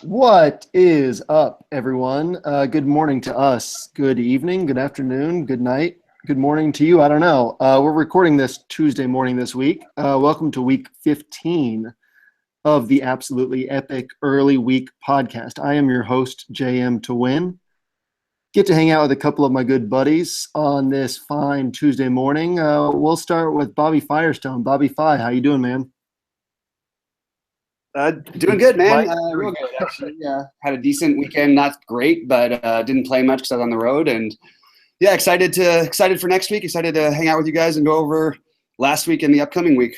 What is up, everyone? Good morning to us. Good evening, good afternoon, good night, good morning to you. I don't know. We're recording this Tuesday morning this week. Welcome to week 15 of the Absolutely Epic Early Week podcast. I am your host, JM to Win. Get to hang out with a couple of my good buddies on this fine Tuesday morning. We'll start with Bobby Firestone. Bobby Fi, how you doing, man? Doing good, man. Mike? Real good, actually. Yeah, had a decent weekend. Not great, but didn't play much because I was on the road. And yeah, excited for next week. Excited to hang out with you guys and go over last week and the upcoming week.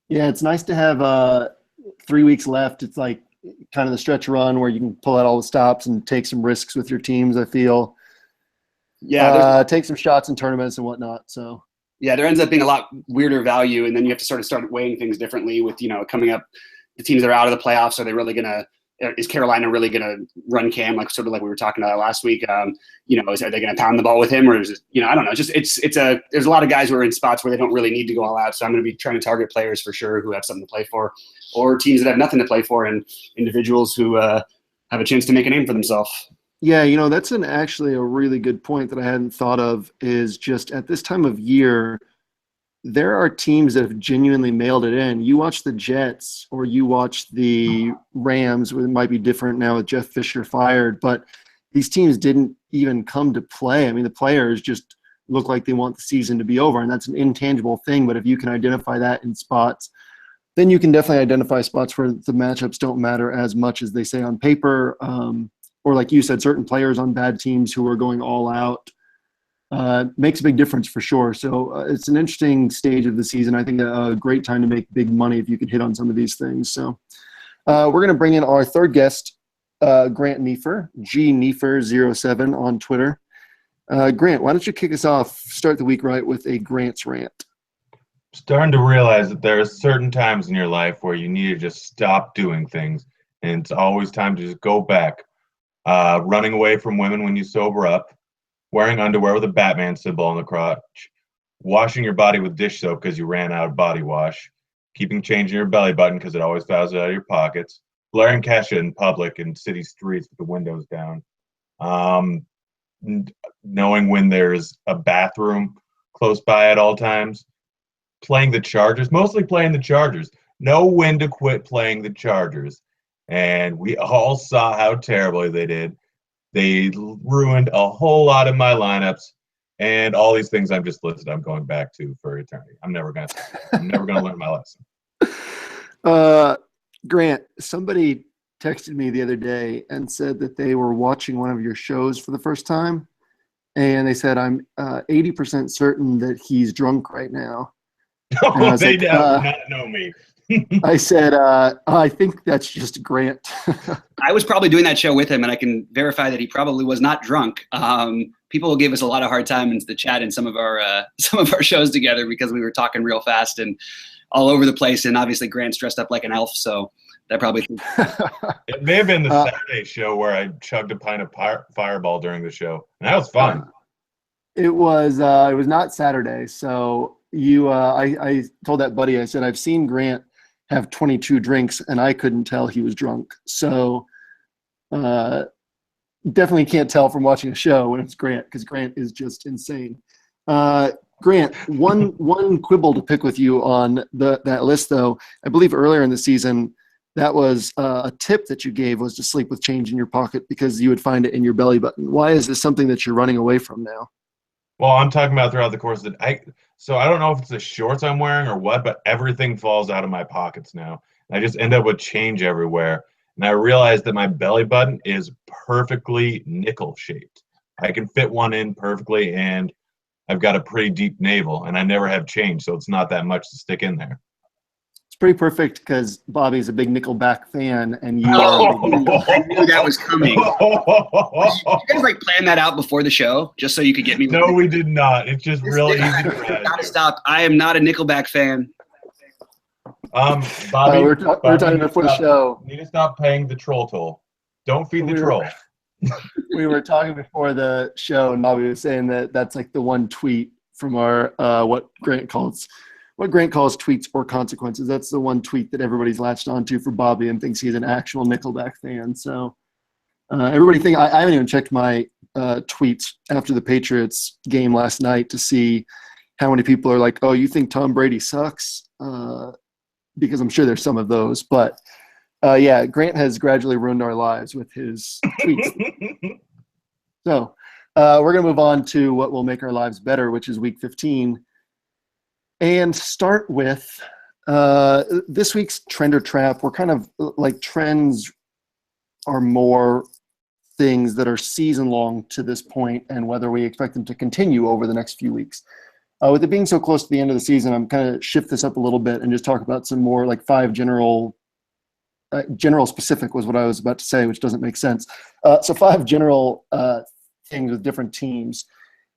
Yeah, it's nice to have 3 weeks left. It's like kind of the stretch run where you can pull out all the stops and take some risks with your teams, I feel. Yeah, take some shots in tournaments and whatnot. So yeah, there ends up being a lot weirder value, and then you have to start weighing things differently with coming up. The teams that are out of the playoffs, are they really is Carolina really gonna run Cam like we were talking about last week? Are they gonna pound the ball with him, or is it, I don't know. There's a lot of guys who are in spots where they don't really need to go all out. So I'm gonna be trying to target players for sure who have something to play for, or teams that have nothing to play for, and individuals who have a chance to make a name for themselves. Yeah, that's actually a really good point that I hadn't thought of. Is just at this time of year, there are teams that have genuinely mailed it in. You watch the Jets or you watch the Rams, it might be different now with Jeff Fisher fired, but these teams didn't even come to play. I mean, the players just look like they want the season to be over, and that's an intangible thing. But if you can identify that in spots, then you can definitely identify spots where the matchups don't matter as much as they say on paper. Or like you said, certain players on bad teams who are going all out. Makes a big difference for sure. So it's an interesting stage of the season. I think a great time to make big money if you could hit on some of these things. So we're going to bring in our third guest, Grant Neefer, gneefer07 on Twitter. Grant, why don't you kick us off, start the week right with a Grant's rant. Starting to realize that there are certain times in your life where you need to just stop doing things, and it's always time to just go back. Running away from women when you sober up, wearing underwear with a Batman symbol on the crotch, washing your body with dish soap because you ran out of body wash, keeping change in your belly button because it always fouls out of your pockets, blaring Kesha in public in city streets with the windows down, knowing when there's a bathroom close by at all times, playing the Chargers, mostly playing the Chargers. Know when to quit playing the Chargers. And we all saw how terribly they did. They ruined a whole lot of my lineups, and all these things I've just listed I'm going back to for eternity. I'm never going to learn my lesson. Grant, somebody texted me the other day and said that they were watching one of your shows for the first time, and they said, I'm 80% certain that he's drunk right now. Oh, they do not know me. I said, I think that's just Grant. I was probably doing that show with him, and I can verify that he probably was not drunk. People gave us a lot of hard time in the chat in some of our shows together because we were talking real fast and all over the place. And obviously, Grant's dressed up like an elf, so that probably. It may have been the Saturday show where I chugged a pint of Fireball during the show, and that was fun. It was not Saturday, so I told that buddy, I said, I've seen Grant have 22 drinks, and I couldn't tell he was drunk. So definitely can't tell from watching a show when it's Grant, because Grant is just insane. Grant, one quibble to pick with you on that list, though. I believe earlier in the season, that was a tip that you gave was to sleep with change in your pocket because you would find it in your belly button. Why is this something that you're running away from now? Well, I'm talking about throughout the course of so I don't know if it's the shorts I'm wearing or what, but everything falls out of my pockets now. I just end up with change everywhere. And I realized that my belly button is perfectly nickel shaped. I can fit one in perfectly, and I've got a pretty deep navel, and I never have change, so it's not that much to stick in there. It's pretty perfect because Bobby's a big Nickelback fan, and you are. I knew that was coming. Did you guys plan that out before the show just so you could get me? No, we did not. It's just really easy to ride. Gotta stop. I am not a Nickelback fan. Bobby, we're talking before the show. You need to stop paying the troll toll. Don't feed the troll. We were talking before the show, and Bobby was saying that that's like the one tweet from our what Grant calls what Grant calls tweets or consequences. That's the one tweet that everybody's latched onto for Bobby and thinks he's an actual Nickelback fan. So everybody think I haven't even checked my tweets after the Patriots game last night to see how many people are like, oh, you think Tom Brady sucks? Because I'm sure there's some of those. But yeah, Grant has gradually ruined our lives with his tweets. So we're going to move on to what will make our lives better, which is week 15. And start with this week's trend or trap. We're kind of like trends are more things that are season long to this point and whether we expect them to continue over the next few weeks. With it being so close to the end of the season, I'm kind of shift this up a little bit and just talk about some more like 5 general specific was what I was about to say, which doesn't make sense. So 5 general things with different teams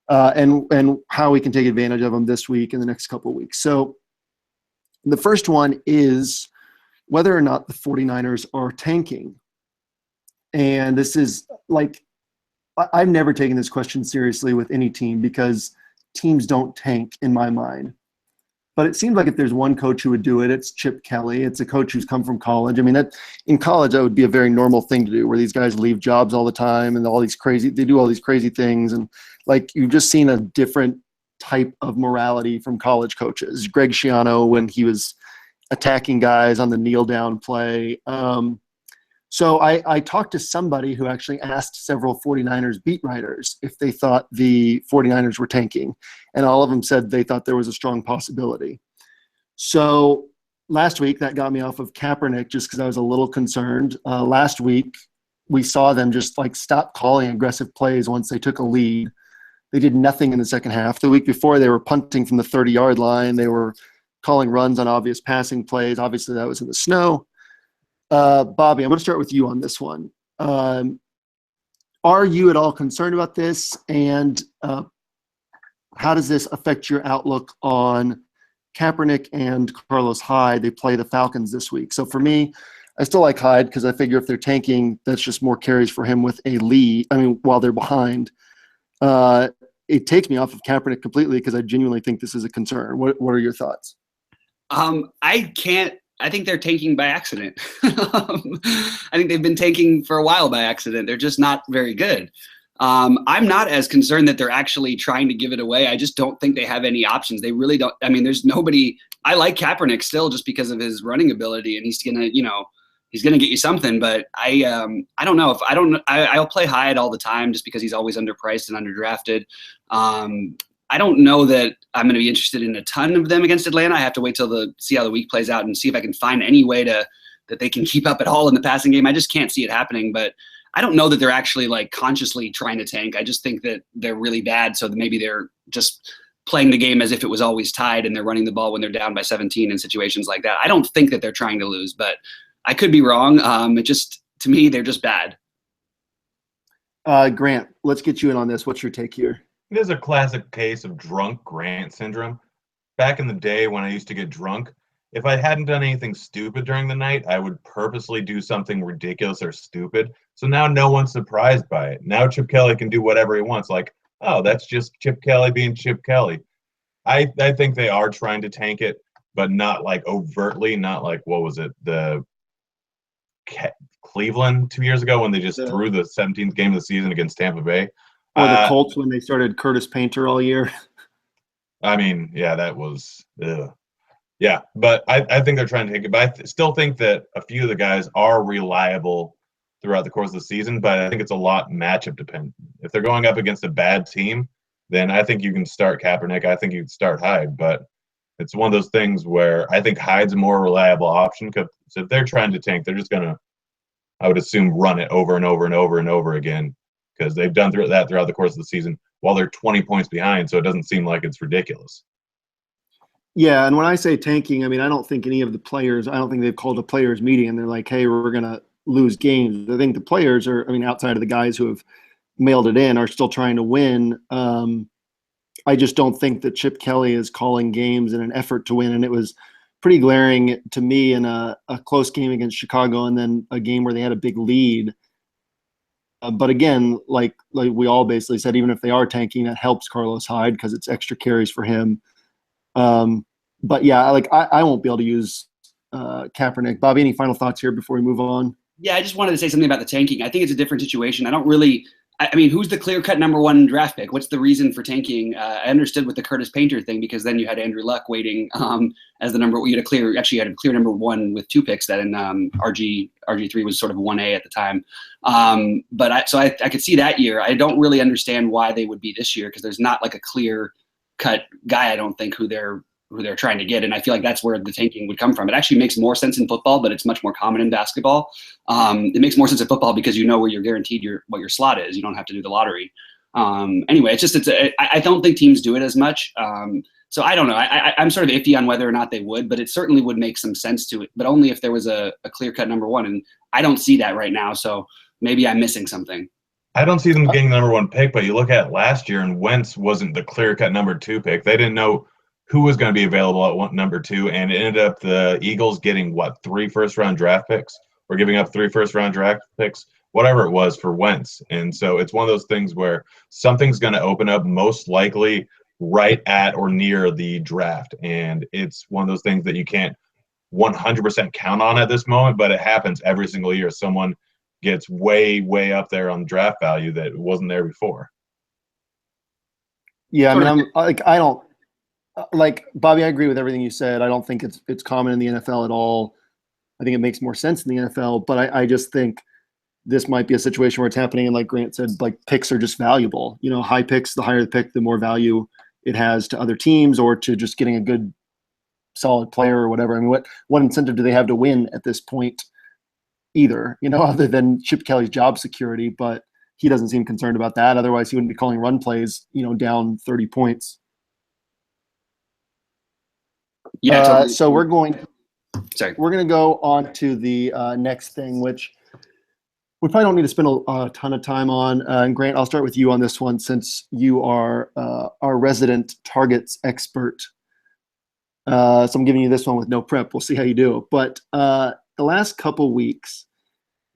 and how we can take advantage of them this week and the next couple of weeks. So the first one is whether or not the 49ers are tanking. And this is like, I've never taken this question seriously with any team because teams don't tank in my mind. But it seems like if there's one coach who would do it, it's Chip Kelly. It's a coach who's come from college. I mean, that in college, that would be a very normal thing to do where these guys leave jobs all the time and they do all these crazy things. And like, you've just seen a different type of morality from college coaches. Greg Schiano, when he was attacking guys on the kneel down play. So I talked to somebody who actually asked several 49ers beat writers if they thought the 49ers were tanking, and all of them said they thought there was a strong possibility. So last week, that got me off of Kaepernick just because I was a little concerned. Last week, we saw them just like stop calling aggressive plays once they took a lead. They did nothing in the second half. The week before, they were punting from the 30-yard line. They were calling runs on obvious passing plays. Obviously, that was in the snow. Bobby, I'm going to start with you on this one. Are you at all concerned about this? And how does this affect your outlook on Kaepernick and Carlos Hyde? They play the Falcons this week. So for me, I still like Hyde because I figure if they're tanking, that's just more carries for him with a lead. I mean, while they're behind. It takes me off of Kaepernick completely because I genuinely think this is a concern. What are your thoughts? I think they're tanking by accident. I think they've been tanking for a while by accident. They're just not very good. I'm not as concerned that they're actually trying to give it away. I just don't think they have any options. They really don't. I mean, there's nobody. I like Kaepernick still just because of his running ability, and he's gonna get you something. But I don't know if I'll play Hyde all the time just because he's always underpriced and underdrafted. I don't know that I'm going to be interested in a ton of them against Atlanta. I have to wait till see how the week plays out and see if I can find any way that they can keep up at all in the passing game. I just can't see it happening, but I don't know that they're actually like consciously trying to tank. I just think that they're really bad. So maybe they're just playing the game as if it was always tied and they're running the ball when they're down by 17 in situations like that. I don't think that they're trying to lose, but I could be wrong. To me, they're just bad. Grant, let's get you in on this. What's your take here? It is a classic case of drunk Grant syndrome. Back in the day when I used to get drunk, if I hadn't done anything stupid during the night, I would purposely do something ridiculous or stupid. So now no one's surprised by it. Now Chip Kelly can do whatever he wants. Like, oh, that's just Chip Kelly being Chip Kelly. I think they are trying to tank it, but not like overtly, not like, what was it, the Cleveland 2 years ago when they just threw the 17th game of the season against Tampa Bay. Or the Colts when they started Curtis Painter all year. I mean, yeah, that was yeah, but I think they're trying to take it. But I still think that a few of the guys are reliable throughout the course of the season, but I think it's a lot matchup dependent. If they're going up against a bad team, then I think you can start Kaepernick. I think you can start Hyde, but it's one of those things where I think Hyde's a more reliable option because if they're trying to tank, they're just going to, I would assume, run it over and over and over and over again. Because they've done that throughout the course of the season while they're 20 points behind, so it doesn't seem like it's ridiculous. Yeah, and when I say tanking, I mean, I don't think any of the players, I don't think they've called a players meeting and they're like, hey, we're going to lose games. I think the players are, I mean, outside of the guys who have mailed it in, are still trying to win. I just don't think that Chip Kelly is calling games in an effort to win, and it was pretty glaring to me in a close game against Chicago and then a game where they had a big lead. But again, like we all basically said, even if they are tanking, that helps Carlos Hyde because it's extra carries for him. But yeah, like I won't be able to use Kaepernick. Bobby, any final thoughts here before we move on? Yeah, I just wanted to say something about the tanking. I think it's a different situation. I don't really. I mean, who's the clear-cut number one draft pick? What's the reason for tanking? I understood with the Curtis Painter thing because then you had Andrew Luck waiting as the number. You had a clear number one with 2 picks. That in RG3 was sort of 1A at the time. But I could see that year. I don't really understand why they would be this year because there's not like a clear-cut guy. I don't think who they're trying to get. And I feel like that's where the tanking would come from. It actually makes more sense in football, but it's much more common in basketball. It makes more sense in football because you know where you're guaranteed what your slot is. You don't have to do the lottery. Anyway, I don't think teams do it as much. So I don't know. I'm sort of iffy on whether or not they would, but it certainly would make some sense to it, but only if there was a clear-cut number one. And I don't see that right now. So maybe I'm missing something. I don't see them getting the number 1 pick, but you look at last year and Wentz wasn't the clear-cut number 2 pick. They didn't know who was going to be available at number 2, and it ended up the Eagles getting, 3 first-round draft picks, or giving up 3 first-round draft picks, whatever it was for Wentz. And so it's one of those things where something's going to open up most likely right at or near the draft. And it's one of those things that you can't 100% count on at this moment, but it happens every single year. Someone gets way, way up there on draft value that wasn't there before. Yeah, I mean, I don't like Bobby. I agree with everything you said. I don't think it's common in the NFL at all. I think it makes more sense in the NFL, but I just think this might be a situation where it's happening. And like Grant said, like picks are just valuable. You know, high picks, the higher the pick, the more value it has to other teams or to just getting a good, solid player or whatever. I mean, what incentive do they have to win at this point? Either, you know, other than Chip Kelly's job security, but he doesn't seem concerned about that. Otherwise, he wouldn't be calling run plays, you know, down 30 points. Yeah. Totally. So we're going to go on to the next thing, which we probably don't need to spend a ton of time on. And Grant, I'll start with you on this one since you are our resident targets expert. So I'm giving you this one with no prep. We'll see how you do. But the last couple weeks,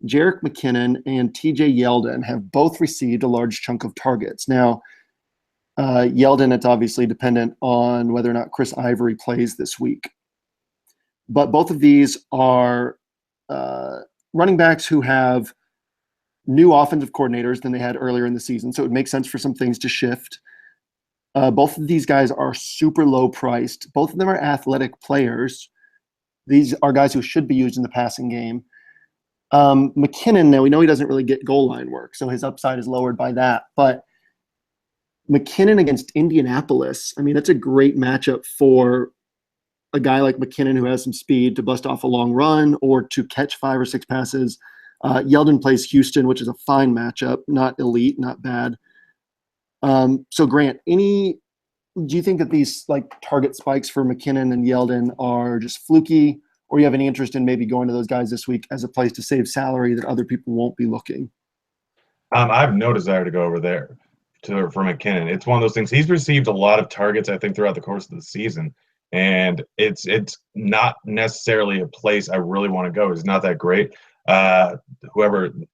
Jerick McKinnon and TJ Yeldon have both received a large chunk of targets. Now, Yeldon, it's obviously dependent on whether or not Chris Ivory plays this week. But both of these are running backs who have new offensive coordinators than they had earlier in the season. So it makes sense for some things to shift. Both of these guys are super low priced. Both of them are athletic players. These are guys who should be used in the passing game. McKinnon, now we know he doesn't really get goal line work, so his upside is lowered by that. But McKinnon against Indianapolis, I mean, that's a great matchup for a guy like McKinnon who has some speed to bust off a long run or to catch 5 or 6 passes. Yeldon plays Houston, which is a fine matchup, not elite, not bad. So Grant, do you think that these like target spikes for McKinnon and Yeldon are just fluky, or you have any interest in maybe going to those guys this week as a place to save salary that other people won't be looking? I have no desire to go over there for McKinnon. It's one of those things. He's received a lot of targets, I think, throughout the course of the season, and it's not necessarily a place I really want to go. It's not that great.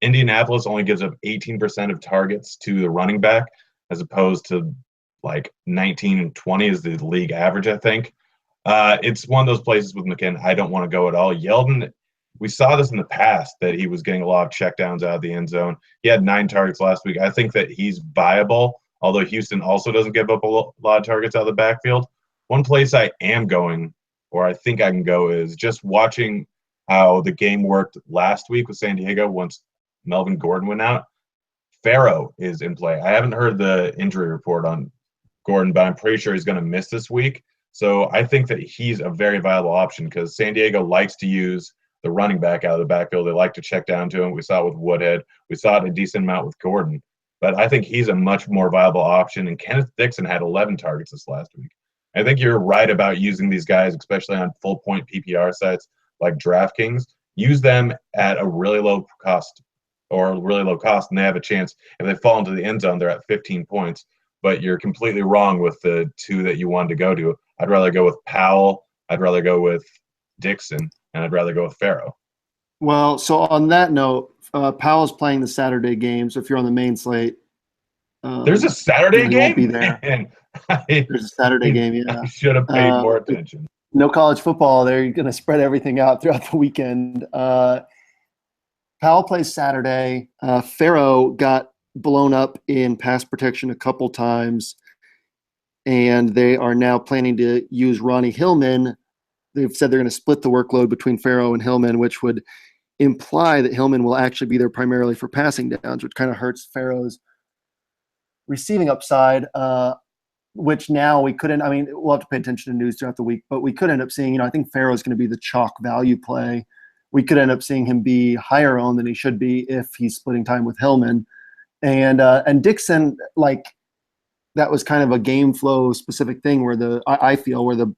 Indianapolis only gives up 18% of targets to the running back, as opposed to like 19 and 20 is the league average, I think. It's one of those places with McKinnon I don't want to go at all. Yeldon, we saw this in the past that he was getting a lot of checkdowns out of the end zone. He had 9 targets last week. I think that he's viable, although Houston also doesn't give up a lot of targets out of the backfield. One place I am going, or I think I can go, is just watching how the game worked last week with San Diego once Melvin Gordon went out. Farrow is in play. I haven't heard the injury report on Gordon, but I'm pretty sure he's going to miss this week. So I think that he's a very viable option because San Diego likes to use the running back out of the backfield. They like to check down to him. We saw it with Woodhead. We saw it a decent amount with Gordon. But I think he's a much more viable option. And Kenneth Dixon had 11 targets this last week. I think you're right about using these guys, especially on full-point PPR sites like DraftKings. Use them at a really low cost, and they have a chance. If they fall into the end zone, they're at 15 points. But you're completely wrong with the 2 that you wanted to go to. I'd rather go with Powell. I'd rather go with Dixon, and I'd rather go with Farrow. Well, so on that note, Powell's playing the Saturday game. So if you're on the main slate, there's a Saturday game. Won't be there. There's a Saturday game. Yeah, I should have paid more attention. No college football. They're going to spread everything out throughout the weekend. Powell plays Saturday. Farrow got blown up in pass protection a couple times, and they are now planning to use Ronnie Hillman. They've said they're going to split the workload between Farrow and Hillman, which would imply that Hillman will actually be there primarily for passing downs, which kind of hurts Farrow's receiving upside, which now we couldn't. I mean, we'll have to pay attention to news throughout the week, but we could end up seeing, I think Farrow's going to be the chalk value play. We could end up seeing him be higher owned than he should be if he's splitting time with Hillman. And Dixon, like, that was kind of a game flow specific thing where I feel where the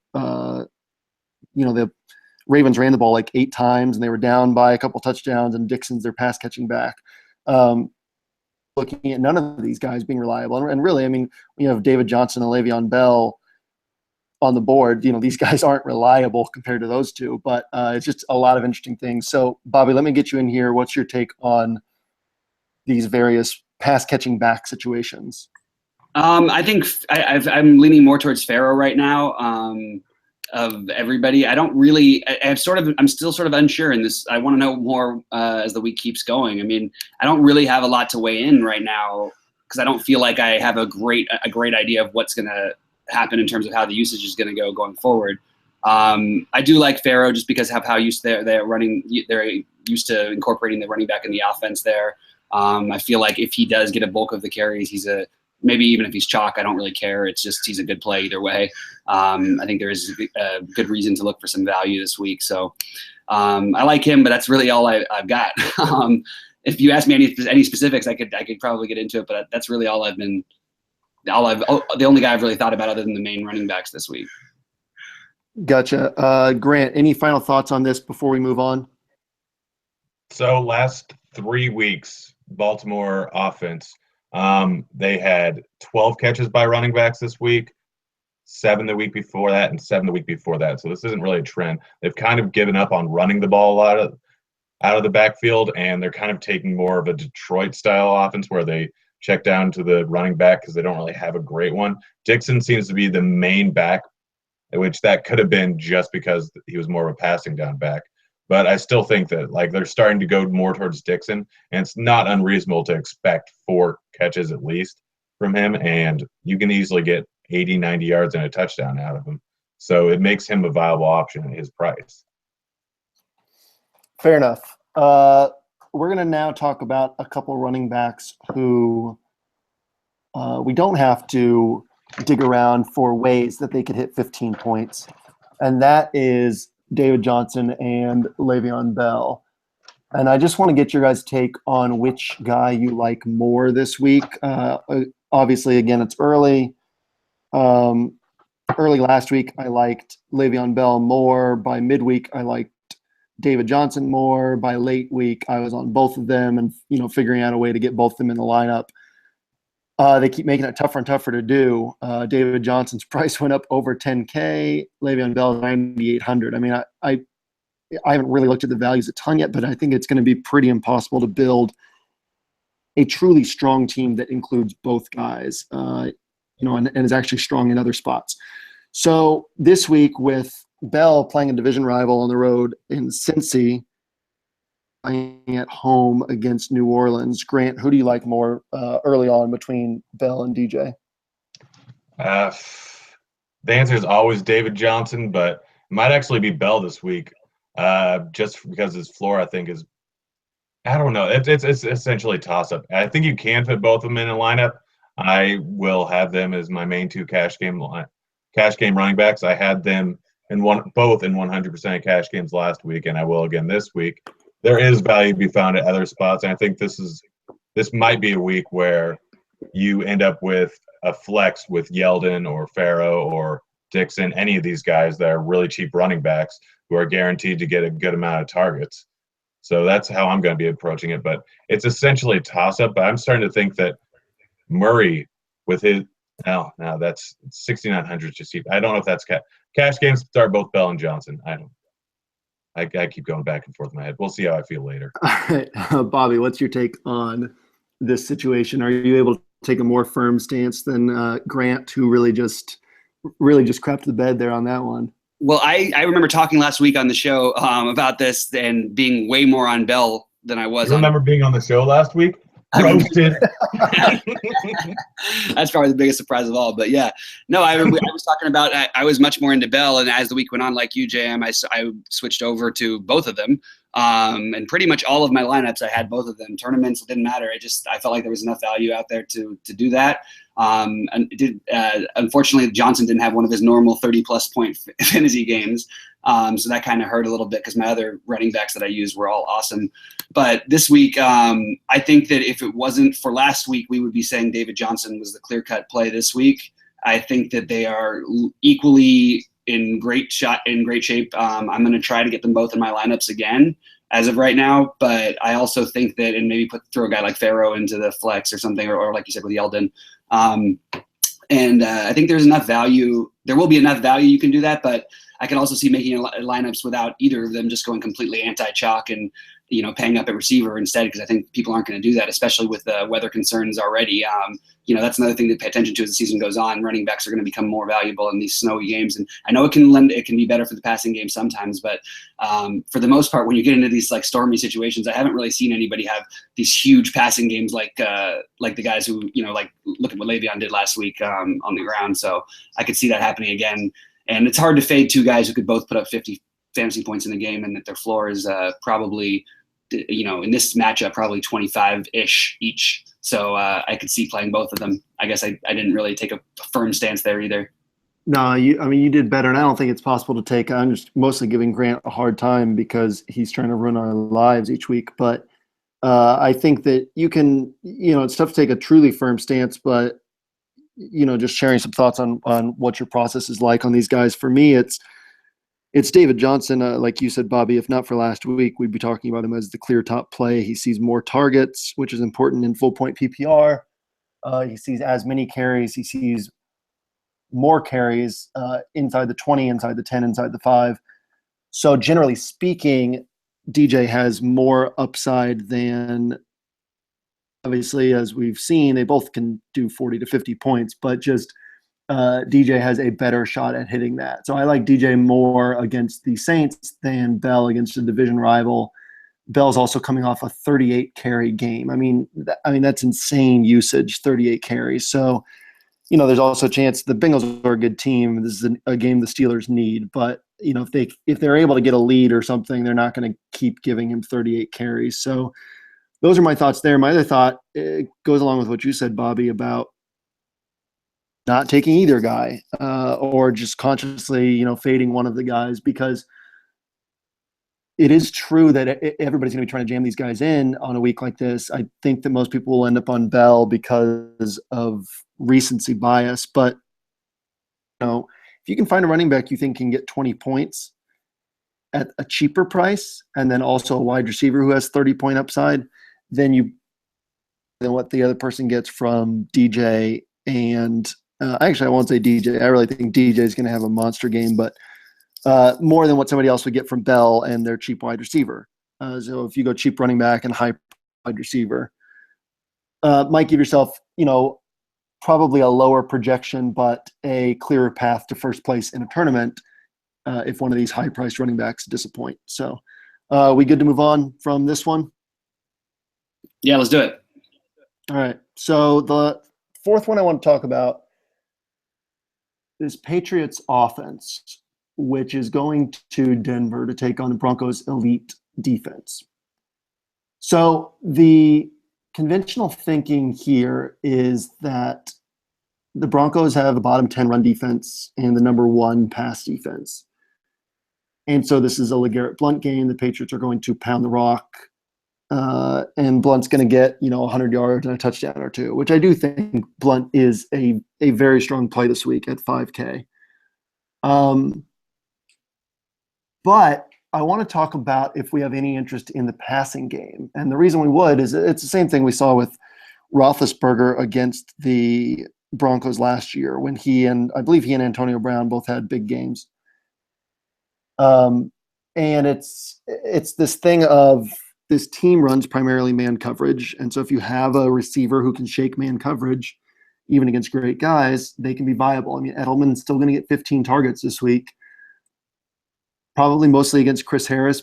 Ravens ran the ball like 8 times and they were down by a couple touchdowns, and Dixon's their pass catching back. Looking at none of these guys being reliable. And really, I mean, you have David Johnson and Le'Veon Bell on the board. These guys aren't reliable compared to those two, but it's just a lot of interesting things. So, Bobby, let me get you in here. What's your take on these various pass catching back situations? I think I'm leaning more towards Farrow right now. Of everybody, I'm still sort of unsure in this. I want to know more as the week keeps going. I mean, I don't really have a lot to weigh in right now because I don't feel like I have a great idea of what's going to happen in terms of how the usage is going to go going forward. I do like Farrow just because of how they're used to incorporating the running back in the offense there. I feel like if he does get a bulk of the carries, maybe even if he's chalk, I don't really care. It's just he's a good play either way. I think there is a good reason to look for some value this week. So I like him, but that's really all I've got. If you ask me any specifics, I could probably get into it, but that's really the only guy I've really thought about other than the main running backs this week. Gotcha. Grant, any final thoughts on this before we move on? So last 3 weeks, Baltimore offense, they had 12 catches by running backs this week, 7 the week before that, and 7 the week before that. So this isn't really a trend. They've kind of given up on running the ball a lot out of the backfield, and they're kind of taking more of a Detroit-style offense where they check down to the running back because they don't really have a great one. Dixon seems to be the main back, which that could have been just because he was more of a passing down back. But I still think that they're starting to go more towards Dixon, and it's not unreasonable to expect 4 catches at least from him, and you can easily get 80, 90 yards and a touchdown out of him. So it makes him a viable option at his price. Fair enough. We're going to now talk about a couple running backs who we don't have to dig around for ways that they could hit 15 points, and that is David Johnson and Le'Veon Bell. And I just want to get your guys' take on which guy you like more this week. Obviously, again, it's early. Early last week, I liked Le'Veon Bell more. By midweek, I liked David Johnson more. By late week, I was on both of them and, figuring out a way to get both of them in the lineup. They keep making it tougher and tougher to do. David Johnson's price went up over 10K. Le'Veon Bell 9,800. I mean, I haven't really looked at the values a ton yet, but I think it's going to be pretty impossible to build a truly strong team that includes both guys, and is actually strong in other spots. So this week with Bell playing a division rival on the road in Cincy, playing at home against New Orleans. Grant, who do you like more early on between Bell and DJ? The answer is always David Johnson, but it might actually be Bell this week, just because his floor, I think, is – I don't know. It's essentially a toss-up. I think you can put both of them in a lineup. I will have them as my main 2 cash game running backs. I had them both in 100% of cash games last week, and I will again this week. There is value to be found at other spots, and I think this might be a week where you end up with a flex with Yeldon or Farrow or Dixon, any of these guys that are really cheap running backs who are guaranteed to get a good amount of targets. So that's how I'm going to be approaching it. But it's essentially a toss-up, but I'm starting to think that Murray with his – no, that's 6,900 just cheap. I don't know if that's cash games start both Bell and Johnson. I keep going back and forth in my head. We'll see how I feel later. All right. Bobby, what's your take on this situation? Are you able to take a more firm stance than Grant, who really just crapped the bed there on that one? Well, I remember talking last week on the show about this and being way more on Bell than I was. You remember being on the show last week? Roasted. That's probably the biggest surprise of all. But yeah, no, I was talking about I was much more into Bell, and as the week went on, like you, JM, I switched over to both of them. And pretty much all of my lineups, I had both of them. Tournaments, it didn't matter. I felt like there was enough value out there to do that. And unfortunately, Johnson didn't have one of his normal 30-plus point fantasy games. So that kind of hurt a little bit because my other running backs that I used were all awesome. But this week, I think that if it wasn't for last week, we would be saying David Johnson was the clear-cut play this week. I think that they are equally in great shape. I'm going to try to get them both in my lineups again as of right now. But I also think that, and maybe throw a guy like Farrow into the flex or something, or like you said with Yeldon. I think there's enough value. There will be enough value you can do that, but I can also see making lineups without either of them just going completely anti-chalk and, paying up at receiver instead, because I think people aren't going to do that, especially with the weather concerns already. That's another thing to pay attention to as the season goes on. Running backs are going to become more valuable in these snowy games. And I know it can be better for the passing game sometimes, but for the most part, when you get into these like stormy situations, I haven't really seen anybody have these huge passing games like the guys who, look at what Le'Veon did last week on the ground. So I could see that happening again. And it's hard to fade two guys who could both put up 50 fantasy points in the game, and that their floor is probably, in this matchup, probably 25-ish each. So I could see playing both of them. I guess I didn't really take a firm stance there either. No, you did better, and I don't think it's possible to take. I'm just mostly giving Grant a hard time because he's trying to ruin our lives each week. But I think that you can, it's tough to take a truly firm stance, but just sharing some thoughts on what your process is like on these guys. For me, it's David Johnson. Like you said, Bobby, if not for last week, we'd be talking about him as the clear top play. He sees more targets, which is important in full point PPR. He sees as many carries. He sees more carries inside the 20, inside the 10, inside the 5. So generally speaking, DJ has more upside than, obviously, as we've seen, they both can do 40 to 50 points, but just DJ has a better shot at hitting that. So I like DJ more against the Saints than Bell against a division rival. Bell's also coming off a 38 carry game. I mean that's insane usage, 38 carries. So, there's also a chance the Bengals are a good team. This is a game the Steelers need, but if they're able to get a lead or something, they're not going to keep giving him 38 carries. So those are my thoughts there. My other thought, it goes along with what you said, Bobby, about not taking either guy or just consciously, fading one of the guys, because it is true that everybody's going to be trying to jam these guys in on a week like this. I think that most people will end up on Bell because of recency bias. But, if you can find a running back you think can get 20 points at a cheaper price, and then also a wide receiver who has 30-point upside, than what the other person gets from DJ. And actually, I won't say DJ. I really think DJ is going to have a monster game, but more than what somebody else would get from Bell and their cheap wide receiver. So if you go cheap running back and high wide receiver, might give yourself, probably a lower projection, but a clearer path to first place in a tournament if one of these high-priced running backs disappoint. So we good to move on from this one? Yeah, let's do it. All right. So the fourth one I want to talk about is Patriots Offense, which is going to Denver to take on the Broncos' elite defense. So the conventional thinking here is that the Broncos have the bottom 10 run defense and the number 1 pass defense. And so this is a LeGarrette Blount game. The Patriots are going to pound the rock. And Blunt's going to get, 100 yards and a touchdown or two, which I do think Blount is a very strong play this week at 5K. But I want to talk about if we have any interest in the passing game. And the reason we would is it's the same thing we saw with Roethlisberger against the Broncos last year when I believe he and Antonio Brown both had big games. And it's this thing of this team runs primarily man coverage. And so if you have a receiver who can shake man coverage, even against great guys, they can be viable. I mean, Edelman's still going to get 15 targets this week. probably mostly against Chris Harris,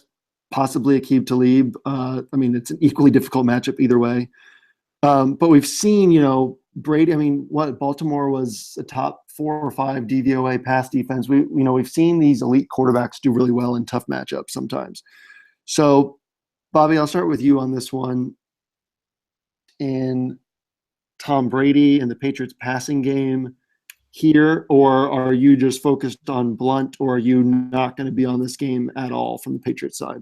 possibly Aqib Talib. I mean, it's an equally difficult matchup either way. But we've seen, Brady. I mean, Baltimore was a top 4 or 5 DVOA pass defense. We've seen these elite quarterbacks do really well in tough matchups sometimes. So, Bobby, I'll start with you on this one. In Tom Brady and the Patriots passing game here, or are you just focused on Blunt, or are you not going to be on this game at all from the Patriots side?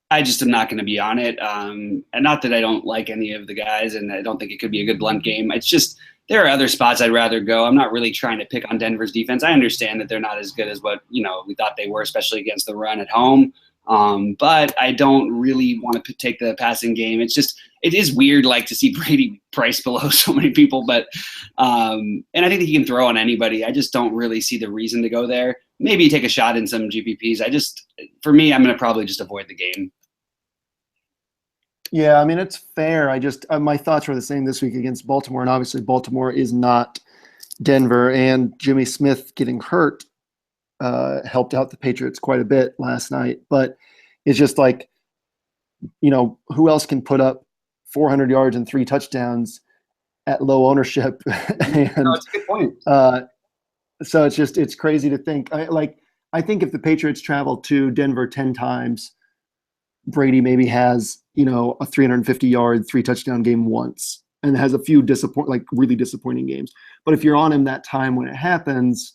I just am not going to be on it. And not that I don't like any of the guys, and I don't think it could be a good Blunt game. It's just there are other spots I'd rather go. I'm not really trying to pick on Denver's defense. I understand that they're not as good as what we thought they were, especially against the run at home. But I don't really want to take the passing game. It is weird, like, to see Brady priced below so many people. But and I think that he can throw on anybody. I just don't really see the reason to go there. Maybe take a shot in some GPPs. For me, I'm going to probably just avoid the game. Yeah, I mean, it's fair. My thoughts were the same this week against Baltimore, and obviously Baltimore is not Denver, and Jimmy Smith getting hurt helped out the Patriots quite a bit last night. But it's just like, who else can put up 400 yards and 3 touchdowns at low ownership? And that's a good point. So it's crazy to think. I think if the Patriots travel to Denver 10 times, Brady maybe has, a 350-yard, 3-touchdown game once, and has a few really disappointing games. But if you're on him that time when it happens,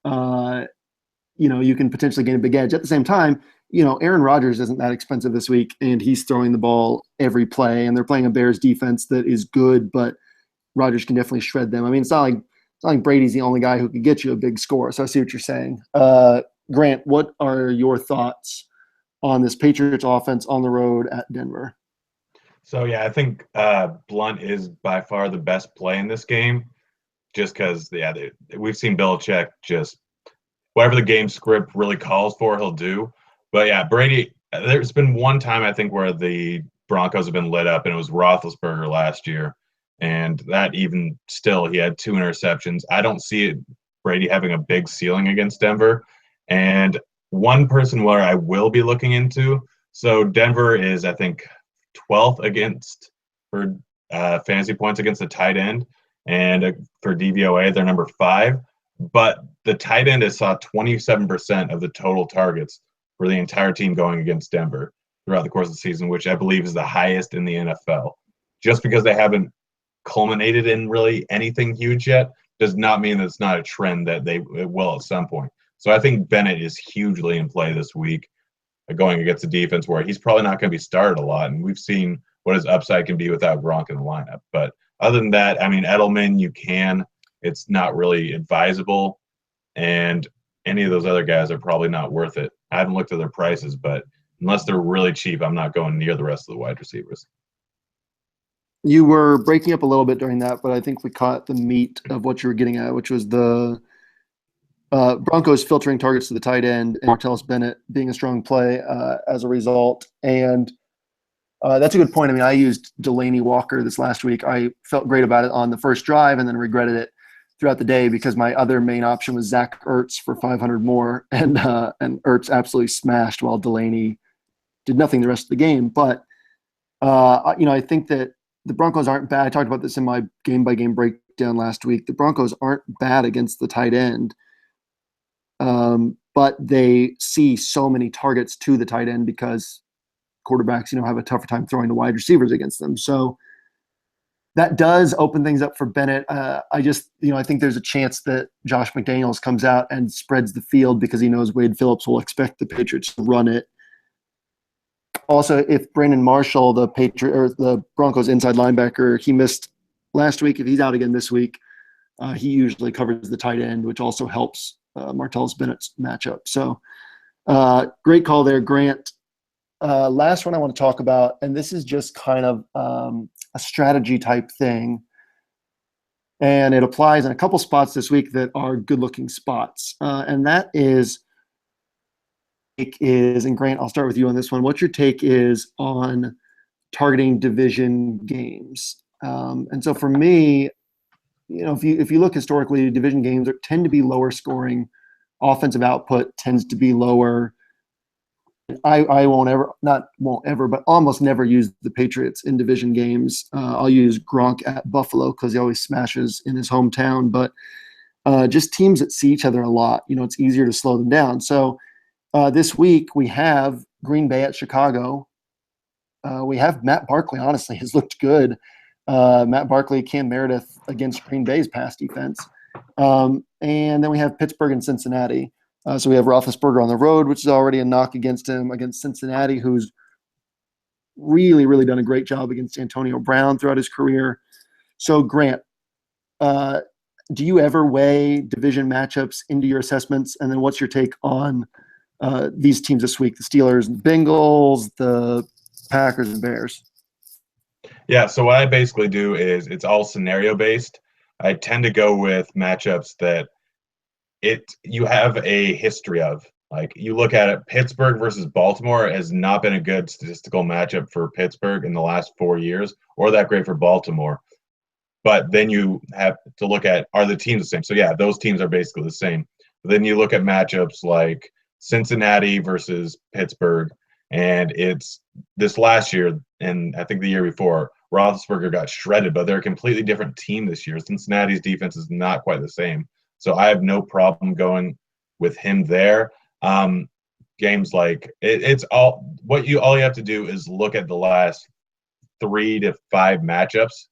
you can potentially gain a big edge. At the same time, Aaron Rodgers isn't that expensive this week, and he's throwing the ball every play, and they're playing a Bears defense that is good, but Rodgers can definitely shred them. I mean, it's not like Brady's the only guy who could get you a big score. So I see what you're saying. Grant, what are your thoughts on this Patriots offense on the road at Denver? So, yeah, I think Blunt is by far the best play in this game, just because, we've seen Belichick just whatever the game script really calls for, he'll do. But, yeah, Brady, there's been one time, I think, where the Broncos have been lit up, and it was Roethlisberger last year. And that even still, he had 2 interceptions. I don't see Brady having a big ceiling against Denver. And one person where I will be looking into, so Denver is, I think, 12th for fantasy points against the tight end. And for DVOA, they're number 5. But the tight end has saw 27% of the total targets for the entire team going against Denver throughout the course of the season, which I believe is the highest in the NFL. Just because they haven't culminated in really anything huge yet does not mean that it's not a trend that it will at some point. So I think Bennett is hugely in play this week, going against a defense where he's probably not going to be started a lot, and we've seen what his upside can be without Gronk in the lineup. But other than that, I mean, Edelman, it's not really advisable, and any of those other guys are probably not worth it. I haven't looked at their prices, but unless they're really cheap, I'm not going near the rest of the wide receivers. You were breaking up a little bit during that, but I think we caught the meat of what you were getting at, which was the Broncos filtering targets to the tight end and Martellus Bennett being a strong play as a result. And that's a good point. I mean, I used Delaney Walker this last week. I felt great about it on the first drive and then regretted it throughout the day because my other main option was Zach Ertz for 500 more, and Ertz absolutely smashed while Delaney did nothing the rest of the game. But I think that the Broncos aren't bad. I talked about this in my game-by-game breakdown last week. The Broncos aren't bad against the tight end, but they see so many targets to the tight end because quarterbacks, have a tougher time throwing to wide receivers against them. So that does open things up for Bennett. I think there's a chance that Josh McDaniels comes out and spreads the field because he knows Wade Phillips will expect the Patriots to run it. Also, if Brandon Marshall, the Broncos inside linebacker, he missed last week. If he's out again this week, he usually covers the tight end, which also helps Martellus Bennett's matchup. So great call there, Grant. Last one I want to talk about, and this is just kind of a strategy type thing, and it applies in a couple spots this week that are good-looking spots, and that is, and Grant, I'll start with you on this one. What's your take is on targeting division games? And so for me, if you look historically, division games tend to be lower scoring offensive output tends to be lower. I won't ever, but almost never use the Patriots in division games. I'll use Gronk at Buffalo because he always smashes in his hometown. But just teams that see each other a lot, it's easier to slow them down. So this week we have Green Bay at Chicago. We have Matt Barkley, honestly, has looked good. Matt Barkley, Cam Meredith against Green Bay's pass defense. And then we have Pittsburgh and Cincinnati. So we have Roethlisberger on the road, which is already a knock against him, against Cincinnati, who's really, really done a great job against Antonio Brown throughout his career. So, Grant, do you ever weigh division matchups into your assessments? And then what's your take on these teams this week, the Steelers and Bengals, the Packers and Bears? Yeah, so what I basically do is it's all scenario-based. I tend to go with matchups that you have a history of. Like, you look at it, Pittsburgh versus Baltimore has not been a good statistical matchup for Pittsburgh in the last 4 years, or that great for Baltimore. But then you have to look at, are the teams the same? So, yeah, those teams are basically the same. But then you look at matchups like Cincinnati versus Pittsburgh, and it's this last year, and I think the year before, Roethlisberger got shredded, but they're a completely different team this year. Cincinnati's defense is not quite the same. So I have no problem going with him there. Games like it's all you have to do is look at the last 3 to 5 matchups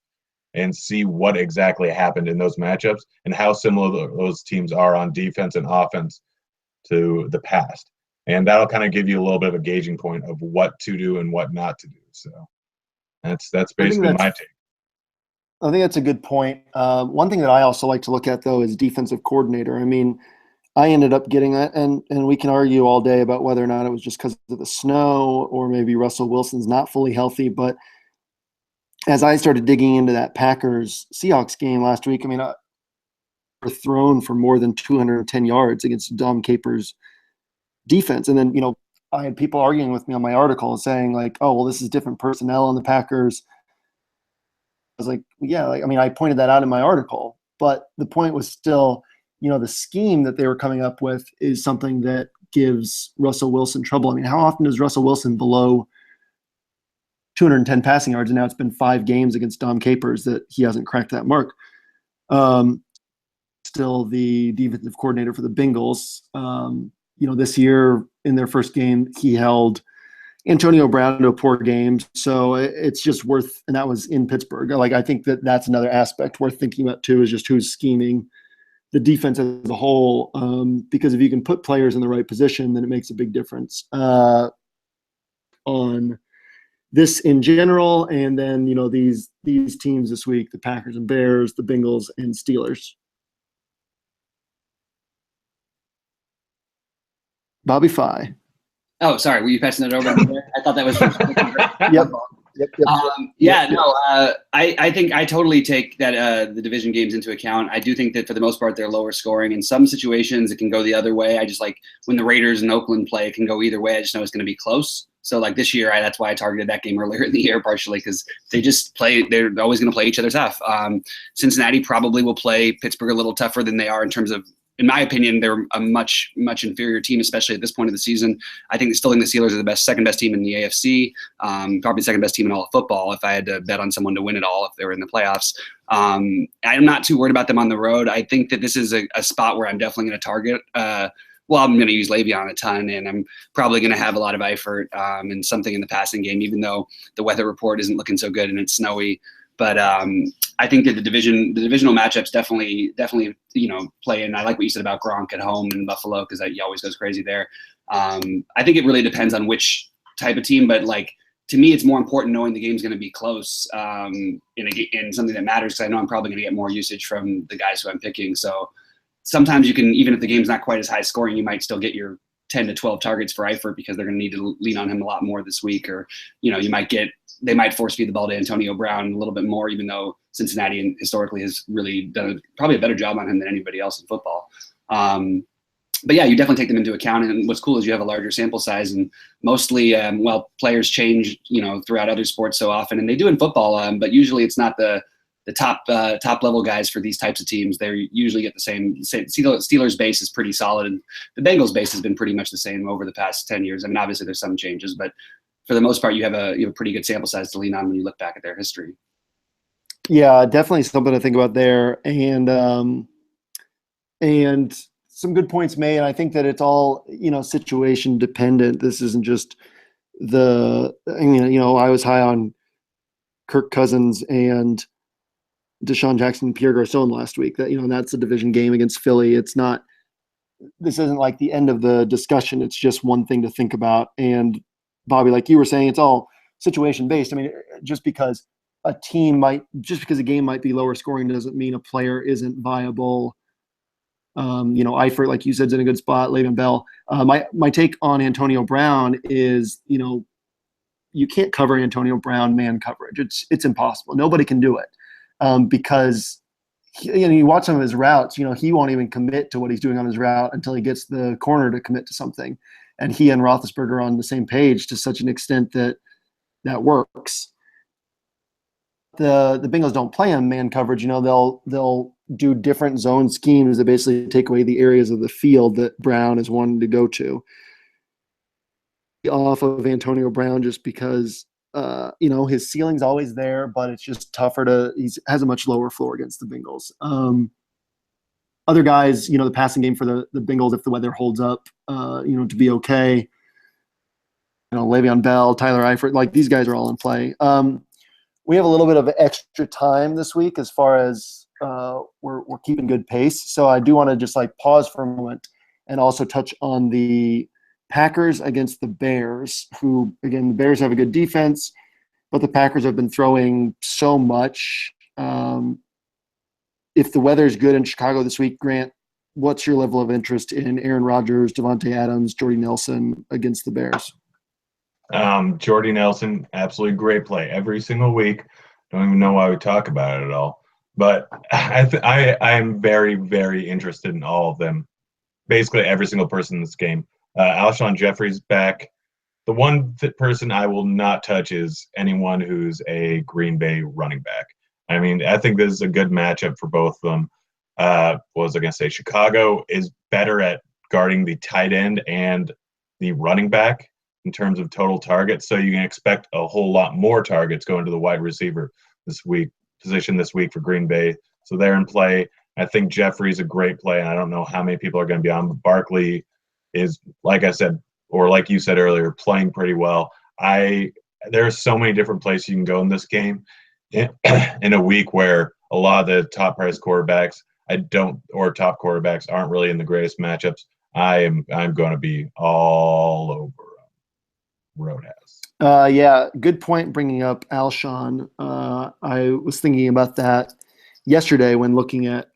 and see what exactly happened in those matchups and how similar those teams are on defense and offense to the past. And that'll kind of give you a little bit of a gauging point of what to do and what not to do. So that's basically my take. I think that's a good point. One thing that I also like to look at, though, is defensive coordinator. I mean, I ended up getting that, and we can argue all day about whether or not it was just because of the snow or maybe Russell Wilson's not fully healthy. But as I started digging into that Packers-Seahawks game last week, I mean, were thrown for more than 210 yards against Dom Capers' defense. And then, I had people arguing with me on my article saying, like, oh, well, this is different personnel on the Packers. I was like, yeah, I pointed that out in my article, but the point was still, the scheme that they were coming up with is something that gives Russell Wilson trouble. I mean, how often is Russell Wilson below 210 passing yards? And now it's been 5 games against Dom Capers that he hasn't cracked that mark. Still the defensive coordinator for the Bengals. This year in their first game, he held Antonio Brown to a poor game. So it's just worth, and that was in Pittsburgh. Like, I think that's another aspect worth thinking about too, is just who's scheming the defense as a whole. Because if you can put players in the right position, then it makes a big difference on this in general. And then, these teams this week, the Packers and Bears, the Bengals and Steelers. Bobby Fye. Oh, sorry. Were you passing it over? I thought that was. Yep. I think I totally take that the division games into account. I do think that for the most part they're lower scoring. In some situations it can go the other way. I just like when the Raiders and Oakland play, it can go either way. I just know it's going to be close. So like this year, that's why I targeted that game earlier in the year, partially because they just play. They're always going to play each other tough. Cincinnati probably will play Pittsburgh a little tougher than they are in terms of. In my opinion, they're a much, much inferior team, especially at this point of the season. I still think the Steelers are the second best team in the AFC, probably the second best team in all of football if I had to bet on someone to win it all if they were in the playoffs. I'm not too worried about them on the road. I think that this is a spot where I'm definitely going to target. I'm going to use Le'Veon a ton, and I'm probably going to have a lot of Eifert and something in the passing game, even though the weather report isn't looking so good and it's snowy. But I think that the divisional matchups definitely play in. I like what you said about Gronk at home in Buffalo because he always goes crazy there. I think it really depends on which type of team, but like to me, it's more important knowing the game's going to be close in something that matters. Because I know I'm probably going to get more usage from the guys who I'm picking. So sometimes you can, even if the game's not quite as high scoring, you might still get your 10 to 12 targets for Eifert because they're going to need to lean on him a lot more this week, or they might force feed the ball to Antonio Brown a little bit more, even though Cincinnati historically has really done probably a better job on him than anybody else in football. But yeah, you definitely take them into account. And what's cool is you have a larger sample size, and mostly, players change, throughout other sports so often, and they do in football. But usually it's not the the top level guys for these types of teams, they usually get the same. Steelers base is pretty solid, and the Bengals base has been pretty much the same over the past 10 years. I mean, obviously there's some changes, but for the most part, you have a pretty good sample size to lean on when you look back at their history. Yeah, definitely something to think about there, and some good points made. I think that it's all situation dependent. This isn't just I was high on Kirk Cousins and Deshaun Jackson and Pierre Garcon last week. That that's a division game against Philly. It's not. This isn't like the end of the discussion. It's just one thing to think about. And Bobby, like you were saying, it's all situation based. I mean, just because a game might be lower scoring doesn't mean a player isn't viable. Eifert, like you said, is in a good spot. Le'Veon Bell. My take on Antonio Brown is, you can't cover Antonio Brown man coverage. It's impossible. Nobody can do it because you watch some of his routes. He won't even commit to what he's doing on his route until he gets the corner to commit to something. And he and Roethlisberger are on the same page to such an extent that works. The Bengals don't play him man coverage. They'll do different zone schemes that basically take away the areas of the field that Brown is wanting to go to. Off of Antonio Brown just because his ceiling's always there, but it's just tougher he has a much lower floor against the Bengals. Other guys, the passing game for the Bengals, if the weather holds up, to be okay. Le'Veon Bell, Tyler Eifert, like these guys are all in play. We have a little bit of extra time this week as far as we're keeping good pace. So I do want to just pause for a moment and also touch on the Packers against the Bears, who, again, the Bears have a good defense, but the Packers have been throwing so much. If the weather's good in Chicago this week, Grant, what's your level of interest in Aaron Rodgers, Devontae Adams, Jordy Nelson against the Bears? Jordy Nelson, absolutely great play every single week. Don't even know why we talk about it at all. But I am very, very interested in all of them. Basically every single person in this game. Alshon Jeffrey's back. The one person I will not touch is anyone who's a Green Bay running back. I mean, I think this is a good matchup for both of them. What was I going to say? Chicago is better at guarding the tight end and the running back in terms of total targets. So you can expect a whole lot more targets going to the wide receiver position this week for Green Bay. So they're in play. I think Jeffrey's a great play, and I don't know how many people are going to be on, but Barkley is, like I said, or like you said earlier, playing pretty well. There are so many different places you can go in this game in a week where a lot of the top price quarterbacks top quarterbacks aren't really in the greatest matchups. I'm going to be all over Roadhouse. Yeah, good point bringing up Alshon. I was thinking about that yesterday when looking at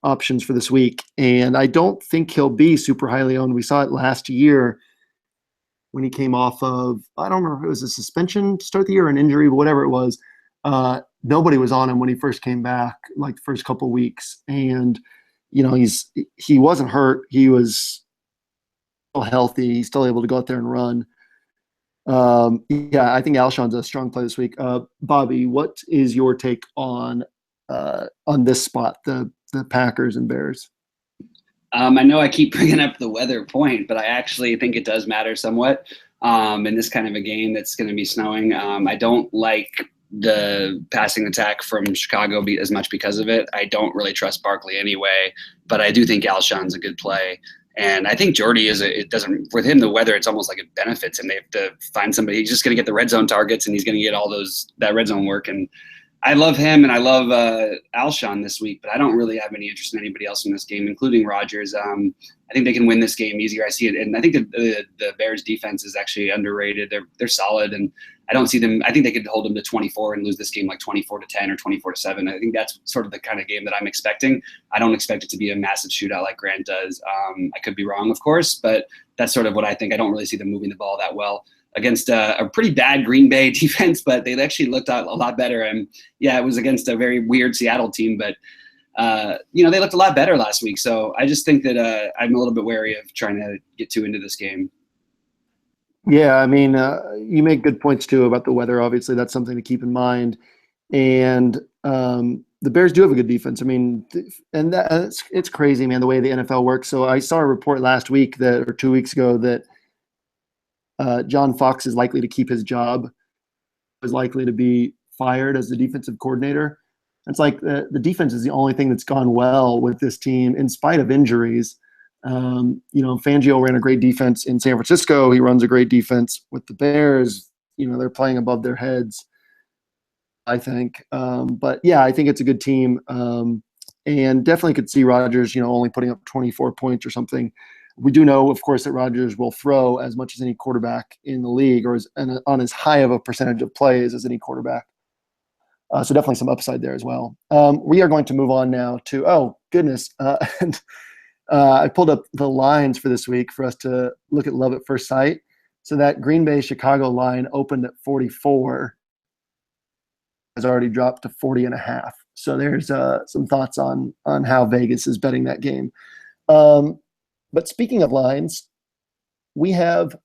options for this week, and I don't think he'll be super highly owned. We saw it last year when he came off of, I don't remember if it was a suspension to start the year or an injury, but whatever it was. Nobody was on him when he first came back, like the first couple of weeks, and he wasn't hurt. He was still healthy. He's still able to go out there and run. I think Alshon's a strong play this week. Bobby, what is your take on this spot, the Packers and Bears? I know I keep bringing up the weather point, but I actually think it does matter somewhat in this kind of a game that's going to be snowing. I don't like the passing attack from Chicago as much because of it. I don't really trust Barkley anyway, but I do think Alshon's a good play. And I think Jordy with him, the weather, it's almost like it benefits him. They have to find somebody. He's just going to get the red zone targets, and he's going to get all that red zone work. And I love him, and I love Alshon this week, but I don't really have any interest in anybody else in this game, including Rodgers. I think they can win this game easier. I see it, and I think the Bears' defense is actually underrated. They're solid, and I don't see them. I think they could hold them to 24 and lose this game like 24-10 or 24-7. I think that's sort of the kind of game that I'm expecting. I don't expect it to be a massive shootout like Grant does. I could be wrong, of course, but that's sort of what I think. I don't really see them moving the ball that well against a pretty bad Green Bay defense, but they actually looked a lot better. And yeah, it was against a very weird Seattle team, but they looked a lot better last week. So I just think that I'm a little bit wary of trying to get too into this game. Yeah, I mean, you make good points too about the weather. Obviously, that's something to keep in mind. And the Bears do have a good defense. I mean, and it's crazy, man, the way the NFL works. So I saw a report last week or 2 weeks ago that John Fox is likely to keep his job, is likely to be fired as the defensive coordinator. It's like the defense is the only thing that's gone well with this team in spite of injuries. Fangio ran a great defense in San Francisco. He runs a great defense with the Bears. They're playing above their heads, I think. But yeah, I think it's a good team. And definitely could see Rodgers, only putting up 24 points or something. We do know, of course, that Rodgers will throw as much as any quarterback in the league, or on as high of a percentage of plays as any quarterback. So definitely some upside there as well. We are going to move on now to, oh, goodness. And I pulled up the lines for this week for us to look at love at first sight. So that Green Bay-Chicago line opened at 44, has already dropped to 40.5. So there's some thoughts on how Vegas is betting that game. But speaking of lines, we have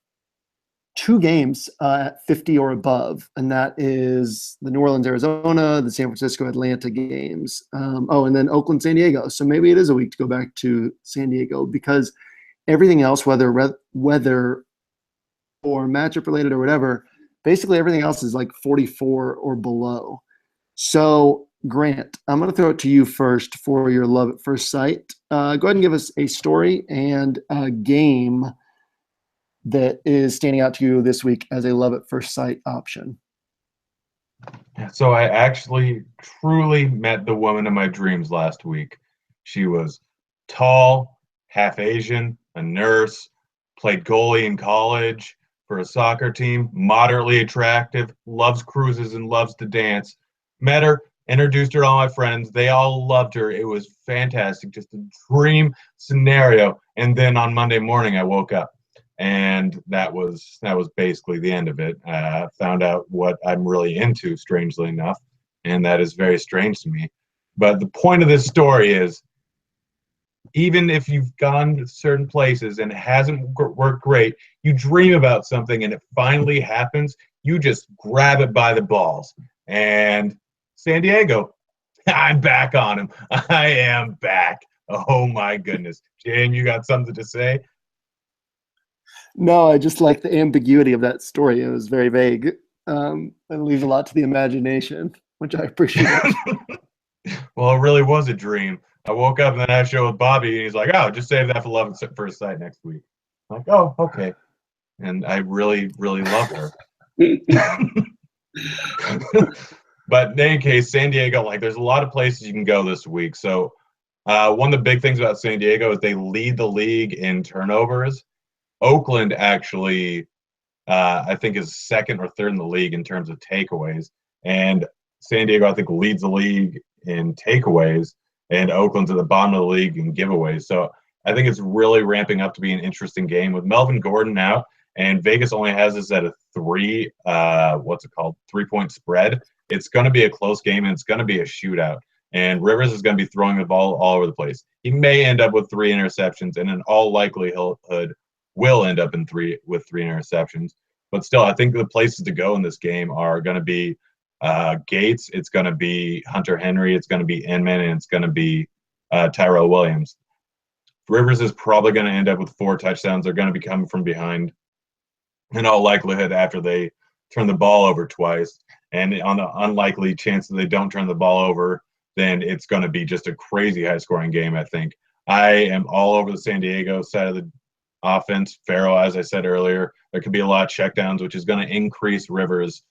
two games at 50 or above, and that is the New Orleans, Arizona, the San Francisco, Atlanta games. And then Oakland, San Diego. So maybe it is a week to go back to San Diego, because everything else, whether or matchup related or whatever, basically everything else is like 44 or below. So Grant, I'm going to throw it to you first for your love at first sight. Go ahead and give us a story and a game that is standing out to you this week as a love at first sight option. So I actually truly met the woman of my dreams last week. She was tall, half Asian, a nurse, played goalie in college for a soccer team, moderately attractive, loves cruises and loves to dance. Met her, introduced her to all my friends. They all loved her. It was fantastic, just a dream scenario. And then on Monday morning, I woke up. And that was basically the end of it. Found out what I'm really into, strangely enough, and that is very strange to me. But the point of this story is, even if you've gone to certain places and it hasn't worked great, you dream about something and it finally happens, you just grab it by the balls. And San Diego, I'm back on him. I am back. Oh, my goodness. Jan, you got something to say? No, I just like the ambiguity of that story. It was very vague. And leaves a lot to the imagination, which I appreciate. Well, it really was a dream. I woke up and then I showed with Bobby, and he's like, "Oh, just save that for love at first sight next week." I'm like, "Oh, okay." And I really, really love her. But in any case, San Diego, there's a lot of places you can go this week. So one of the big things about San Diego is they lead the league in turnovers. Oakland actually, I think, is second or third in the league in terms of takeaways. And San Diego, I think, leads the league in takeaways, and Oakland's at the bottom of the league in giveaways. So I think it's really ramping up to be an interesting game with Melvin Gordon out, and Vegas only has this at a 3-point spread. It's going to be a close game, and it's going to be a shootout. And Rivers is going to be throwing the ball all over the place. He may end up with 3 interceptions, and in all likelihood will end up with 3 interceptions. But still, I think the places to go in this game are going to be Gates, it's going to be Hunter Henry, it's going to be Inman, and it's going to be Tyrell Williams. Rivers is probably going to end up with 4 touchdowns. They're going to be coming from behind in all likelihood after they turn the ball over twice. And on the unlikely chance that they don't turn the ball over, then it's going to be just a crazy high-scoring game, I think. I am all over the San Diego side of the offense. Farrell, as I said earlier, there could be a lot of checkdowns, which is going to increase Rivers'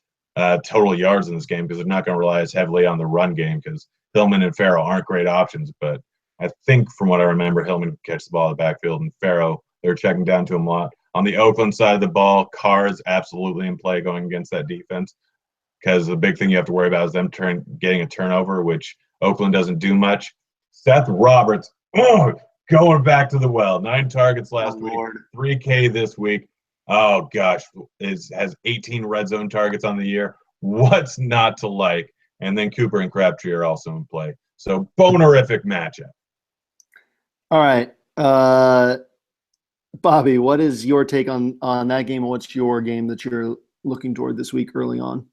total yards in this game, because they're not going to rely as heavily on the run game, because Hillman and Farrell aren't great options. But I think from what I remember, Hillman can catch the ball in the backfield, and Farrell, they're checking down to him a lot. On the Oakland side of the ball, Carr is absolutely in play going against that defense, because the big thing you have to worry about is them getting a turnover, which Oakland doesn't do much. Seth Roberts, going back to the well. 9 targets last week, 3K this week. Oh, gosh, has 18 red zone targets on the year. What's not to like? And then Cooper and Crabtree are also in play. So, bonerific matchup. All right. Bobby, what is your take on that game, and what's your game that you're looking toward this week early on?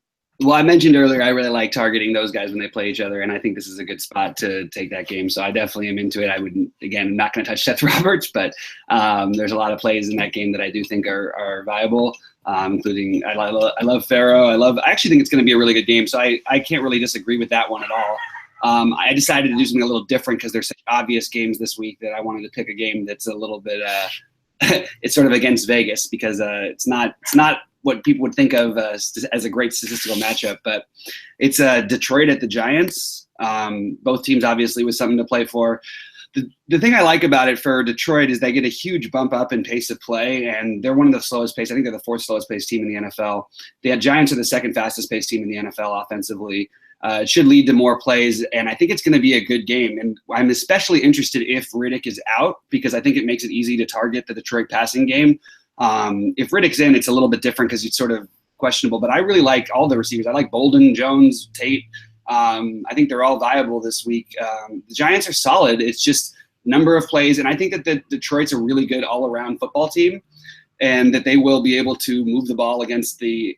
Well, I mentioned earlier, I really like targeting those guys when they play each other, and I think this is a good spot to take that game. So I definitely am into it. I wouldn't, again, I'm not going to touch Seth Roberts, but there's a lot of plays in that game that I do think are viable, including I love Farrow. I actually think it's going to be a really good game. So I can't really disagree with that one at all. I decided to do something a little different because there's such obvious games this week that I wanted to pick a game that's a little bit it's sort of against Vegas because it's not what people would think of as a great statistical matchup, but it's Detroit at the Giants. Both teams obviously with something to play for. The thing I like about it for Detroit is they get a huge bump up in pace of play, and they're one of the slowest pace. I think they're the fourth slowest pace team in the NFL. The Giants are the second fastest pace team in the NFL offensively. It should lead to more plays, and I think it's going to be a good game. And I'm especially interested if Riddick is out because I think it makes it easy to target the Detroit passing game. If Riddick's in, it's a little bit different because it's sort of questionable. But I really like all the receivers. I like Bolden, Jones, Tate. I think they're all viable this week. The Giants are solid. It's just number of plays, and I think that the Detroit's a really good all-around football team, and that they will be able to move the ball against the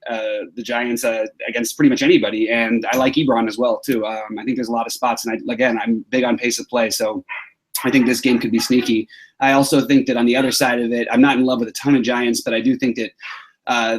Giants against pretty much anybody. And I like Ebron as well too. I think there's a lot of spots, and I'm big on pace of play, so I think this game could be sneaky. I also think that on the other side of it, I'm not in love with a ton of Giants, but I do think that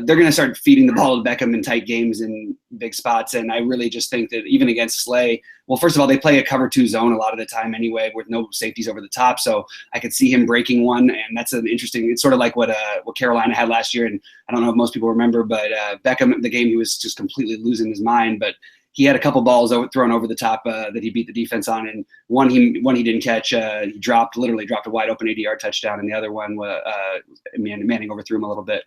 they're going to start feeding the ball to Beckham in tight games in big spots. And I really just think that even against Slay, well, first of all, they play a cover 2 zone a lot of the time anyway with no safeties over the top. So I could see him breaking one. And that's an interesting – it's sort of like what Carolina had last year. And I don't know if most people remember, but Beckham, the game, he was just completely losing his mind. But he had a couple balls thrown over the top that he beat the defense on, and one he didn't catch. He literally dropped a wide open 80-yard touchdown, and the other one Manning overthrew him a little bit.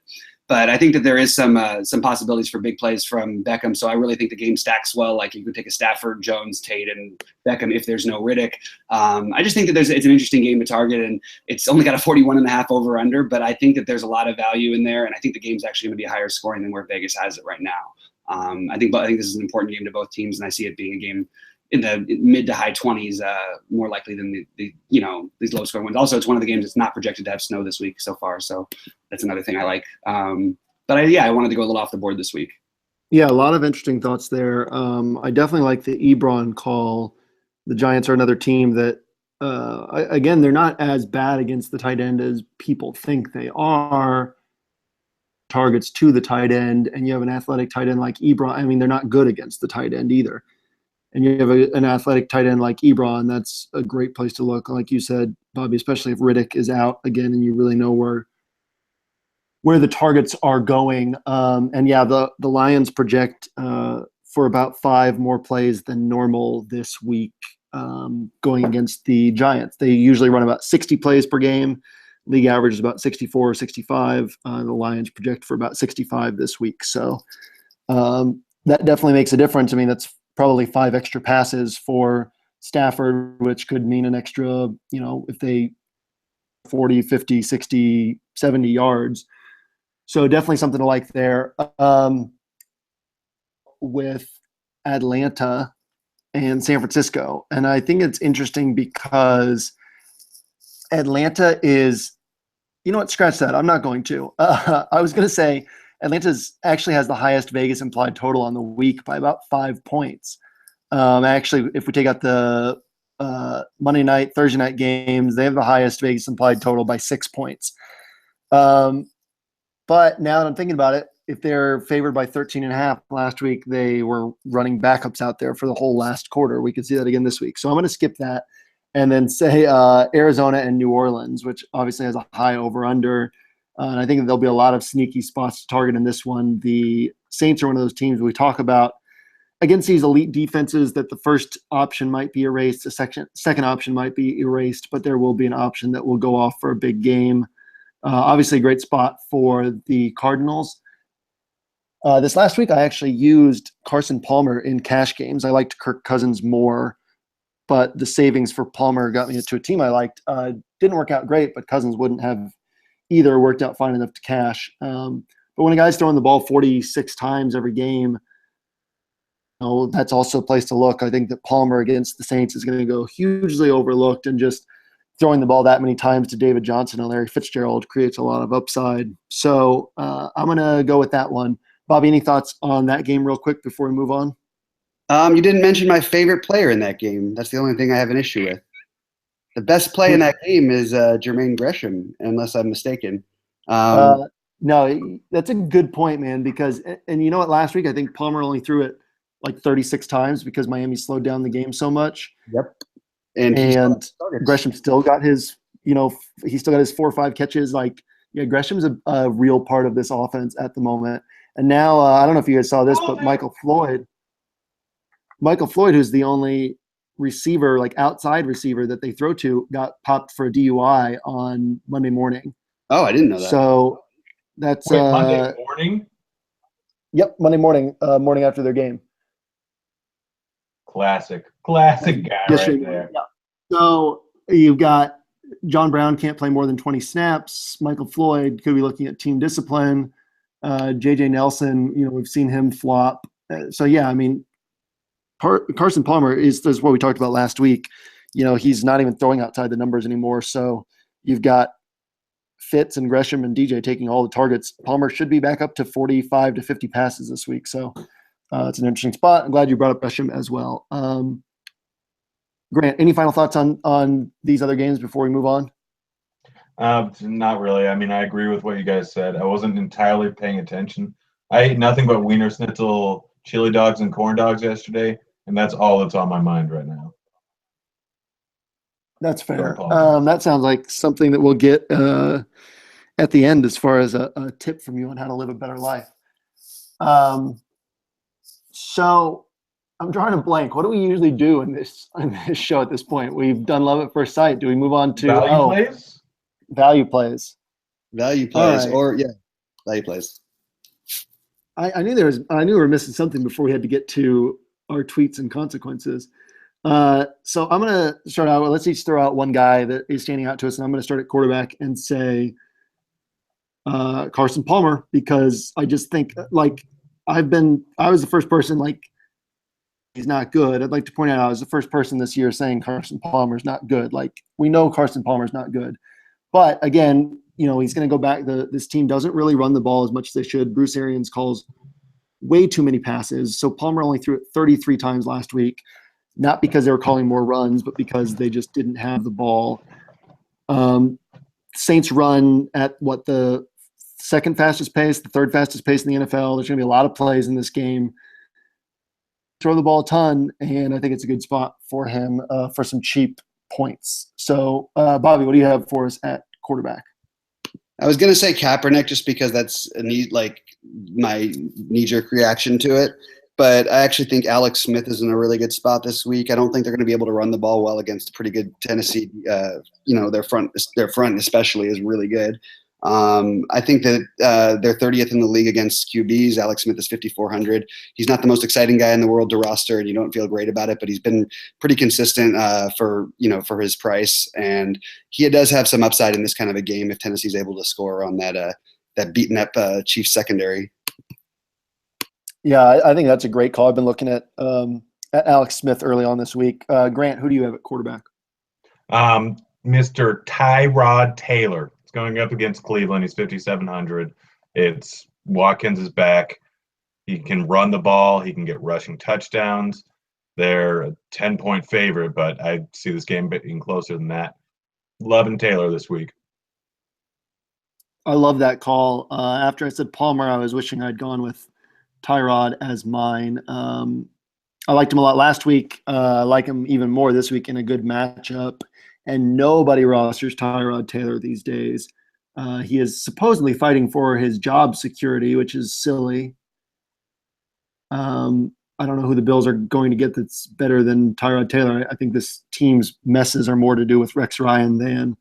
But I think that there is some possibilities for big plays from Beckham. So I really think the game stacks well. Like you could take a Stafford, Jones, Tate, and Beckham if there's no Riddick. I just think that it's an interesting game to target, and it's only got a 41.5 over under. But I think that there's a lot of value in there, and I think the game's actually going to be higher scoring than where Vegas has it right now. I think this is an important game to both teams, and I see it being a game in the mid to high 20s, more likely than these low scoring ones. Also, it's one of the games that's not projected to have snow this week so far, so that's another thing I like. But I wanted to go a little off the board this week. Yeah, a lot of interesting thoughts there. I definitely like the Ebron call. The Giants are another team that, again, they're not as bad against the tight end as people think they are. Targets to the tight end, and you have an athletic tight end like Ebron. I mean, they're not good against the tight end either. And you have an athletic tight end like Ebron. That's a great place to look, like you said, Bobby, especially if Riddick is out again and you really know where the targets are going. The Lions project for about 5 more plays than normal this week going against the Giants. They usually run about 60 plays per game. League average is about 64 or 65. The Lions project for about 65 this week. So that definitely makes a difference. I mean, that's probably 5 extra passes for Stafford, which could mean an extra, if they 40, 50, 60, 70 yards. So definitely something to like there. With Atlanta and San Francisco. And I think it's interesting because Atlanta is, scratch that. I'm not going to. I was going to say Atlanta actually has the highest Vegas implied total on the week by about 5 points. Actually, if we take out the Monday night, Thursday night games, they have the highest Vegas implied total by 6 points. But now that I'm thinking about it, if they're favored by 13.5 last week, they were running backups out there for the whole last quarter. We could see that again this week. So I'm going to skip that and then say Arizona and New Orleans, which obviously has a high over-under. And I think there'll be a lot of sneaky spots to target in this one. The Saints are one of those teams we talk about against these elite defenses that the first option might be erased, the second option might be erased, but there will be an option that will go off for a big game. Obviously, a great spot for the Cardinals. This last week, I actually used Carson Palmer in cash games. I liked Kirk Cousins more, but the savings for Palmer got me to a team I liked. Didn't work out great, but Cousins wouldn't have either worked out fine enough to cash. But when a guy's throwing the ball 46 times every game, that's also a place to look. I think that Palmer against the Saints is going to go hugely overlooked, and just throwing the ball that many times to David Johnson and Larry Fitzgerald creates a lot of upside. So I'm going to go with that one. Bobby, any thoughts on that game real quick before we move on? You didn't mention my favorite player in that game. That's the only thing I have an issue with. The best play in that game is Jermaine Gresham, unless I'm mistaken. No, that's a good point, man, because – and you know what? Last week I think Palmer only threw it like 36 times because Miami slowed down the game so much. Yep. And Gresham still got his – he still got his 4 or 5 catches. Like, yeah, Gresham's a real part of this offense at the moment. And now I don't know if you guys saw this, but Michael Floyd, who's the only receiver, like outside receiver that they throw to, got popped for a DUI on Monday morning. Oh, I didn't know that. So that's Monday morning? Yep, Monday morning, morning after their game. Classic guy right there. Yeah. So you've got John Brown can't play more than 20 snaps. Michael Floyd could be looking at team discipline. JJ Nelson, we've seen him flop. So yeah, I mean, Carson Palmer is what we talked about last week. He's not even throwing outside the numbers anymore. So you've got Fitz and Gresham and DJ taking all the targets. Palmer should be back up to 45 to 50 passes this week. So it's an interesting spot. I'm glad you brought up Gresham as well. Grant, any final thoughts on these other games before we move on? Not really. I mean, I agree with what you guys said. I wasn't entirely paying attention. I ate nothing but Wiener Schnitzel, chili dogs, and corn dogs yesterday, and that's all that's on my mind right now. That's fair. That sounds like something that we'll get at the end as far as a tip from you on how to live a better life. So I'm drawing a blank. What do we usually do in this show at this point? We've done Love at First Sight. Do we move on to value plays? Value plays. Value plays, right. Value plays. I knew we were missing something before we had to get to our tweets and consequences. So I'm going to start out. Let's each throw out one guy that is standing out to us, and I'm going to start at quarterback and say Carson Palmer, because I just think I was the first person he's not good. I'd like to point out I was the first person this year saying Carson Palmer's not good. We know Carson Palmer's not good. But again, he's going to go back. This team doesn't really run the ball as much as they should. Bruce Arians calls way too many passes. So Palmer only threw it 33 times last week, not because they were calling more runs, but because they just didn't have the ball. Saints run at the second fastest pace, the third fastest pace in the NFL. There's going to be a lot of plays in this game. Throw the ball a ton, and I think it's a good spot for him for some cheap points. So, Bobby, what do you have for us at quarterback? I was going to say Kaepernick just because that's my knee-jerk reaction to it. But I actually think Alex Smith is in a really good spot this week. I don't think they're going to be able to run the ball well against a pretty good Tennessee. Their front especially is really good. I think that they're 30th in the league against QBs. Alex Smith is 5,400. He's not the most exciting guy in the world to roster, and you don't feel great about it, but he's been pretty consistent for his price. And he does have some upside in this kind of a game if Tennessee's able to score on that beaten up Chiefs secondary. Yeah, I think that's a great call. I've been looking at Alex Smith early on this week. Grant, who do you have at quarterback? Mr. Tyrod Taylor. It's going up against Cleveland. He's 5,700. It's Watkins is back. He can run the ball. He can get rushing touchdowns. They're a 10-point favorite, but I see this game being closer than that. Loving Taylor this week. I love that call. After I said Palmer, I was wishing I'd gone with Tyrod as mine. I liked him a lot last week. I like him even more this week in a good matchup. And nobody rosters Tyrod Taylor these days. He is supposedly fighting for his job security, which is silly. I don't know who the Bills are going to get that's better than Tyrod Taylor. I think this team's messes are more to do with Rex Ryan than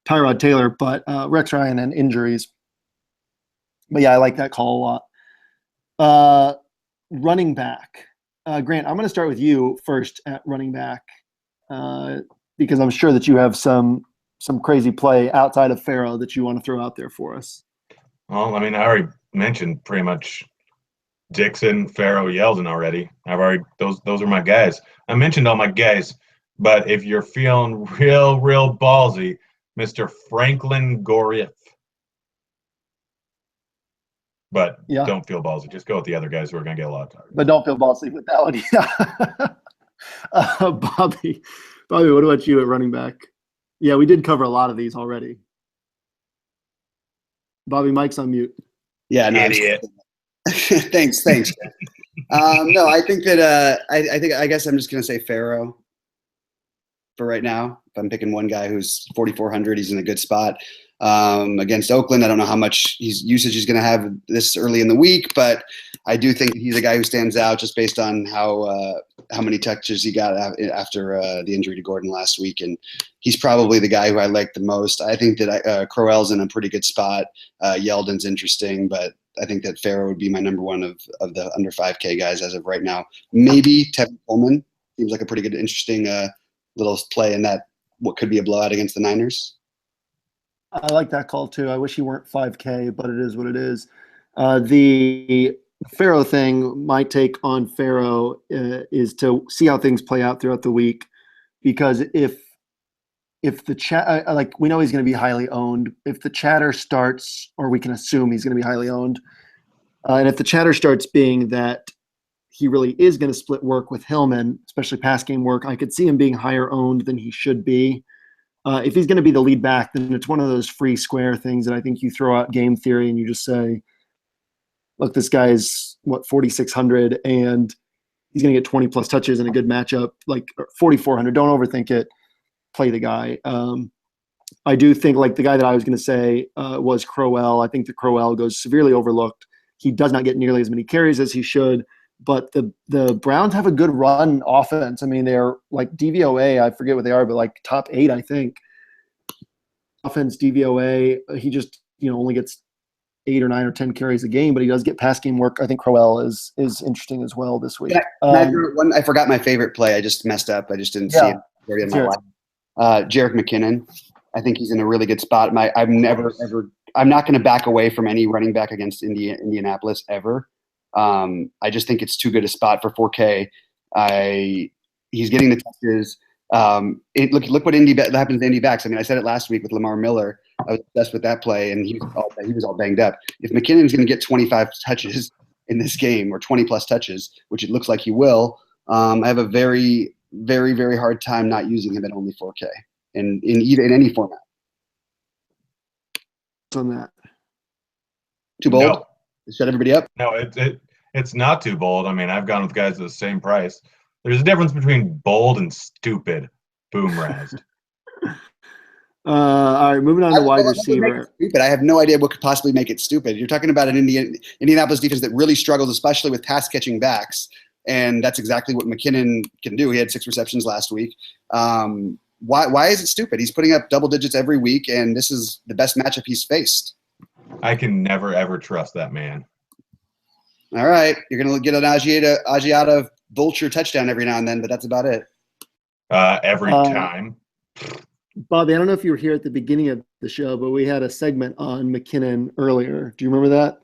Tyrod Taylor, but Rex Ryan and injuries. But yeah, I like that call a lot. Running back. Grant, I'm going to start with you first at running back because I'm sure that you have some crazy play outside of Farrow that you want to throw out there for us. Well, I mean, I already mentioned pretty much Dixon, Farrow, Yeldon already. Those are my guys. I mentioned all my guys, but if you're feeling real ballsy, Mr. Franklin Gorif. But Yeah. don't feel ballsy. Just go with the other guys who are going to get a lot of targets. But don't feel ballsy with that one. Yeah. Bobby, what about you at running back? Yeah, we did cover a lot of these already. Bobby, mic's on mute. Yeah, no, Idiot. thanks. No, I think that I guess I'm just gonna say Pharaoh for right now. If I'm picking one guy who's 4,400, he's in a good spot. Against Oakland, I don't know how much usage he's going to have this early in the week, but I do think he's a guy who stands out just based on how many touches he got after the injury to Gordon last week, and he's probably the guy who I like the most. I think that Crowell's in a pretty good spot. Yeldon's interesting, but I think that Pharaoh would be my number one of the under 5K guys as of right now. Maybe Tevin Coleman seems like a pretty good, interesting little play in that what could be a blowout against the Niners. I like that call too. I wish he weren't 5K, but it is what it is. The Pharaoh thing, my take on Pharaoh is to see how things play out throughout the week, because if the chat, like we know he's going to be highly owned, if the chatter starts, or we can assume he's going to be highly owned, and if the chatter starts being that he really is going to split work with Hillman, especially pass game work, I could see him being higher owned than he should be. If he's going to be the lead back, then it's one of those free square things that I think you throw out game theory and you just say, look, this guy's 4,600 and he's going to get 20 plus touches in a good matchup, like 4,400. Don't overthink it. Play the guy. I do think, like the guy that I was going to say was Crowell. I think that Crowell goes severely overlooked. He does not get nearly as many carries as he should, but the Browns have a good run offense. I mean, they're like DVOA, I forget what they are, but like top 8, I think. Offense DVOA, he just only gets 8 or 9 or 10 carries a game, but he does get pass game work. I think Crowell is interesting as well this week. I forgot my favorite play. I just messed up. I just didn't see it in my life. Jerick McKinnon. I think he's in a really good spot. I'm not going to back away from any running back against Indianapolis ever. I just think it's too good a spot for 4K. He's getting the touches. Look what happens to Indy backs. I mean, I said it last week with Lamar Miller. I was obsessed with that play, and he was all banged up. If McKinnon's going to get 25 touches in this game, or 20 plus touches, which it looks like he will, I have a very, very, very hard time not using him at only 4K in any format. On that, too bold? No. Shut everybody up? No, it's not too bold. I mean, I've gone with guys at the same price. There's a difference between bold and stupid. Boom, razzed. All right, moving on to wide receiver. Stupid. I have no idea what could possibly make it stupid. You're talking about an Indianapolis defense that really struggles, especially with pass-catching backs, and that's exactly what McKinnon can do. He had 6 receptions last week. Why is it stupid? He's putting up double digits every week, and this is the best matchup he's faced. I can never, ever trust that man. All right. You're going to get an Agiata vulture touchdown every now and then, but that's about it. Every time. Bobby, I don't know if you were here at the beginning of the show, but we had a segment on McKinnon earlier. Do you remember that?